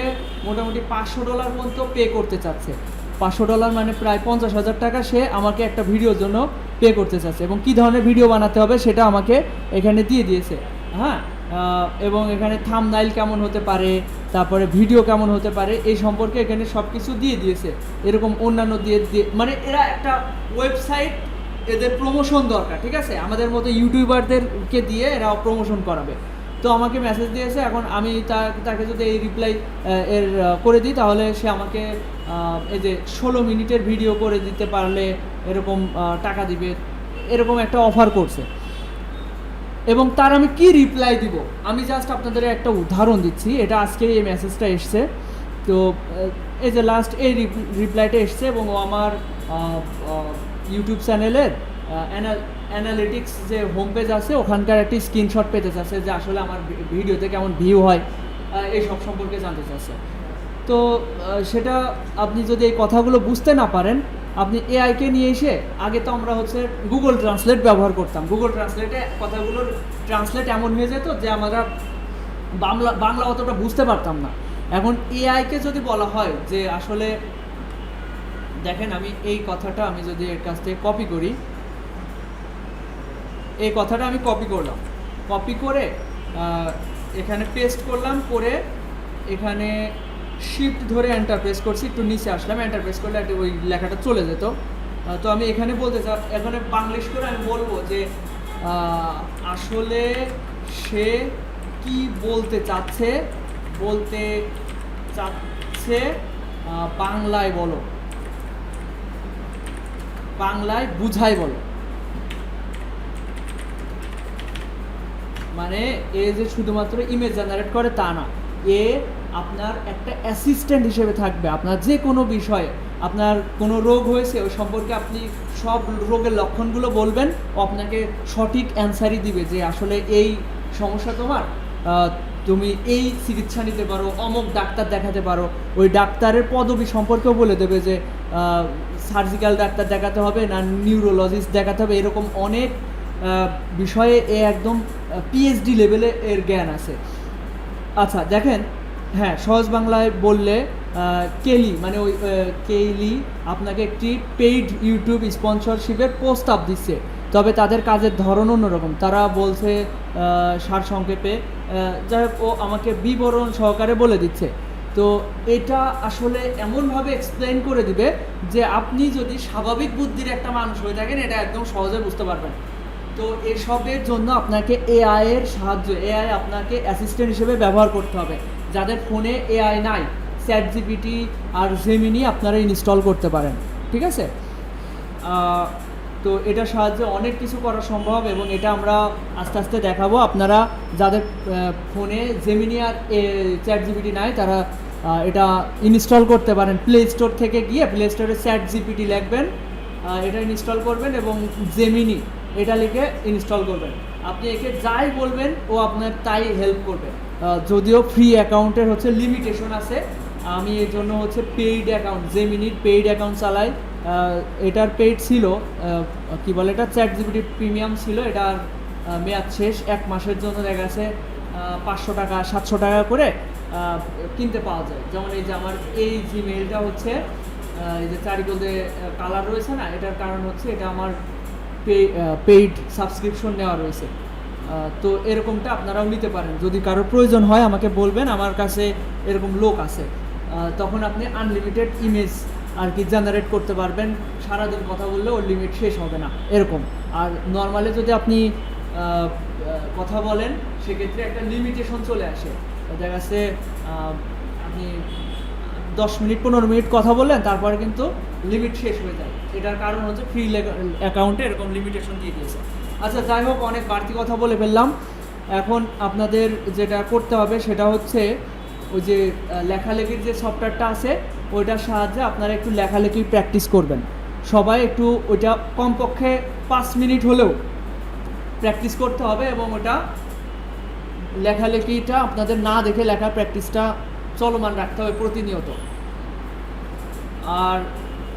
মোটামুটি $500 পর্যন্ত পে করতে চাচ্ছে। $500 মানে প্রায় 50,000 টাকা সে আমাকে একটা ভিডিওর জন্য পে করতে চাচ্ছে, এবং কী ধরনের ভিডিও বানাতে হবে সেটা আমাকে এখানে দিয়ে দিয়েছে। হ্যাঁ, এবং এখানে থাম্বনেইল কেমন হতে পারে, তারপরে ভিডিও কেমন হতে পারে, এই সম্পর্কে এখানে সব কিছু দিয়ে দিয়েছে। এরকম অন্যান্য দিয়ে মানে এরা একটা ওয়েবসাইট, এদের প্রমোশন দরকার, ঠিক আছে, আমাদের মতো ইউটিউবারদেরকে দিয়ে এরা প্রমোশন করাবে। তো আমাকে মেসেজ দিয়েছে, এখন আমি তাকে যদি এই রিপ্লাই এর করে দিই, তাহলে সে আমাকে এই যে 16 মিনিটের ভিডিও করে দিতে পারলে এরকম টাকা দিবে, এরকম একটা অফার করছে। এবং তার আমি কি রিপ্লাই দিব, আমি জাস্ট আপনাদের একটা উদাহরণ দিচ্ছি। এটা আজকে এই মেসেজটা এসছে, তো এই যে লাস্ট এই রিপ্লাইটা এসছে, এবং ও আমার ইউটিউব চ্যানেলের অ্যানালিটিক্স যে হোম পেজ আছে ওখানকার একটি স্ক্রিনশট পেতে চাচ্ছে যে আসলে আমার ভিডিওতে কেমন ভিউ হয়, এই সব সম্পর্কে জানতে চাচ্ছে। তো সেটা আপনি যদি এই কথাগুলো বুঝতে না পারেন, আপনি এআইকে নিয়ে এসে, আগে তো আমরা হচ্ছে গুগল ট্রান্সলেট ব্যবহার করতাম, গুগল ট্রান্সলেটে কথাগুলোর ট্রান্সলেট এমন হয়ে যেত যে আমরা বাংলা অতটা বুঝতে পারতাম না। এখন এআইকে যদি বলা হয় যে আসলে দেখেন, আমি এই কথাটা আমি যদি এর কাছ থেকে কপি করি, এই কথাটা আমি কপি করলাম, কপি করে এখানে পেস্ট করলাম, করে এখানে শিফট ধরে এন্টার প্রেস করছি, একটু নিচে আসলাম, এন্টার প্রেস করলে একটা ওই লেখাটা চলে যেত। তো আমি এখানে বলতে চাই, এখানে বাংলিশ করে আমি বলবো যে আসলে সে কি বলতে চাচ্ছে বাংলায় বলো, বাংলায় বুঝাই বলো। মানে এ যে শুধুমাত্র ইমেজ জেনারেট করে তা না, এ আপনার একটা অ্যাসিস্ট্যান্ট হিসেবে থাকবে। আপনার যে কোনো বিষয়ে, আপনার কোনো রোগ হয়েছে ওই সম্পর্কে আপনি সব রোগের লক্ষণগুলো বলবেন, ও আপনাকে সঠিক অ্যান্সারই দিবে যে আসলে এই সমস্যা তোমার, তুমি এই চিকিৎসা নিতে পারো, অমুক ডাক্তার দেখাতে পারো। ওই ডাক্তারের পদবি সম্পর্কেও বলে দেবে যে সার্জিক্যাল ডাক্তার দেখাতে হবে না নিউরোলজিস্ট দেখাতে হবে, এরকম অনেক বিষয়ে এ একদম পিএইচডি লেভেলে এর জ্ঞান আছে। আচ্ছা দেখেন, হ্যাঁ সহজ বাংলায় বললে কেলি, মানে ওই কেলি আপনাকে একটি পেইড ইউটিউব স্পন্সরশিপের প্রস্তাব দিচ্ছে, তবে তাদের কাজের ধরন অন্যরকম। তারা বলছে সারসংক্ষেপে, যাই হোক ও আমাকে বিবরণ সহকারে বলে দিচ্ছে। তো এটা আসলে এমনভাবে এক্সপ্লেন করে দিবে যে আপনি যদি স্বাভাবিক বুদ্ধির একটা মানুষ হয়ে থাকেন, এটা একদম সহজে বুঝতে পারবেন। তো এসবের জন্য আপনাকে এআই এর সাহায্য, এআই আপনাকে অ্যাসিস্ট্যান্ট হিসেবে ব্যবহার করতে হবে। যাদের ফোনে এআই নাই, চ্যাট জিপিটি আর জেমিনি আপনারা ইনস্টল করতে পারেন, ঠিক আছে। তো এটার সাহায্যে অনেক কিছু করা সম্ভব, এবং এটা আমরা আস্তে আস্তে দেখাবো। আপনারা যাদের ফোনে জেমিনি আর চ্যাট জিপিটি নাই, তারা এটা ইনস্টল করতে পারেন। প্লে স্টোর থেকে গিয়ে প্লে স্টোরে চ্যাট জিপিটি লিখবেন, এটা ইনস্টল করবেন এবং জেমিনি এটা লিখে ইনস্টল করবেন। আপনি একে যাই বলবেন ও আপনার তাই হেল্প করবে। যদিও ফ্রি অ্যাকাউন্টের হচ্ছে লিমিটেশন আছে, আমি এর জন্য হচ্ছে পেইড অ্যাকাউন্ট, জেমিনির পেইড অ্যাকাউন্ট চালাই। এটার পেইড ছিল কি বলে এটা, ChatGPT প্রিমিয়াম ছিল, এটার মেয়াদ শেষ। 1 মাসের জন্য দেখা গেছে 500 টাকা 700 টাকা করে কিনতে পাওয়া যায়। যেমন এই যে আমার এই জিমেইলটা হচ্ছে এই যে চারিকোলে কালার রয়েছে না, এটার কারণ হচ্ছে এটা আমার পেইড সাবস্ক্রিপশন নেওয়া রয়েছে। তো এরকমটা আপনারাও নিতে পারেন, যদি কারো প্রয়োজন হয় আমাকে বলবেন, আমার কাছে এরকম লোক আছে। তখন আপনি আনলিমিটেড ইমেজ আর কি জেনারেট করতে পারবেন, সারাদিন কথা বললে ওর লিমিট শেষ হবে না এরকম। আর নর্মালি যদি আপনি কথা বলেন সেক্ষেত্রে একটা লিমিটেশন চলে আসে, দেখা যাচ্ছে আপনি 10 মিনিট 15 মিনিট কথা বললেন, তারপরে কিন্তু লিমিট শেষ হয়ে যায়। এটার কারণ হচ্ছে ফ্রি অ্যাকাউন্টে এরকম লিমিটেশন দিয়ে দিয়েছে। আচ্ছা যাই হোক, অনেক বাড়তি কথা বলে ফেললাম। এখন আপনাদের যেটা করতে হবে সেটা হচ্ছে ওই যে লেখালেখির যে সফটওয়্যারটা আছে ওইটার সাহায্যে আপনারা একটু লেখালেখি প্র্যাকটিস করবেন। সবাই একটু ওইটা কমপক্ষে 5 মিনিট হলেও প্র্যাকটিস করতে হবে, এবং ওটা লেখালেখিটা আপনাদের না দেখে লেখার প্র্যাকটিসটা চলমান রাখতে হবে প্রতিনিয়ত। আর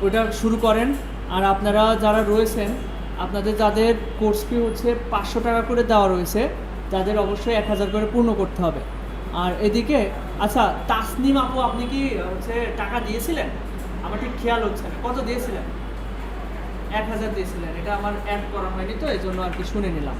ওটা শুরু করেন। আর আপনারা যারা রয়েছেন, আপনাদের যাদের কোর্স ফি হচ্ছে 500 টাকা করে দেওয়া রয়েছে, তাদের অবশ্যই 1000 করে পূর্ণ করতে হবে। আর এদিকে আচ্ছা তাসনিম আপু, আপনি কি হচ্ছে টাকা দিয়েছিলেন? আমার ঠিক খেয়াল হচ্ছে না, কত দিয়েছিলেন? 1000 দিয়েছিলেন, এটা আমার অ্যাড করা হয়নি তো এই জন্য আর কি শুনে নিলাম।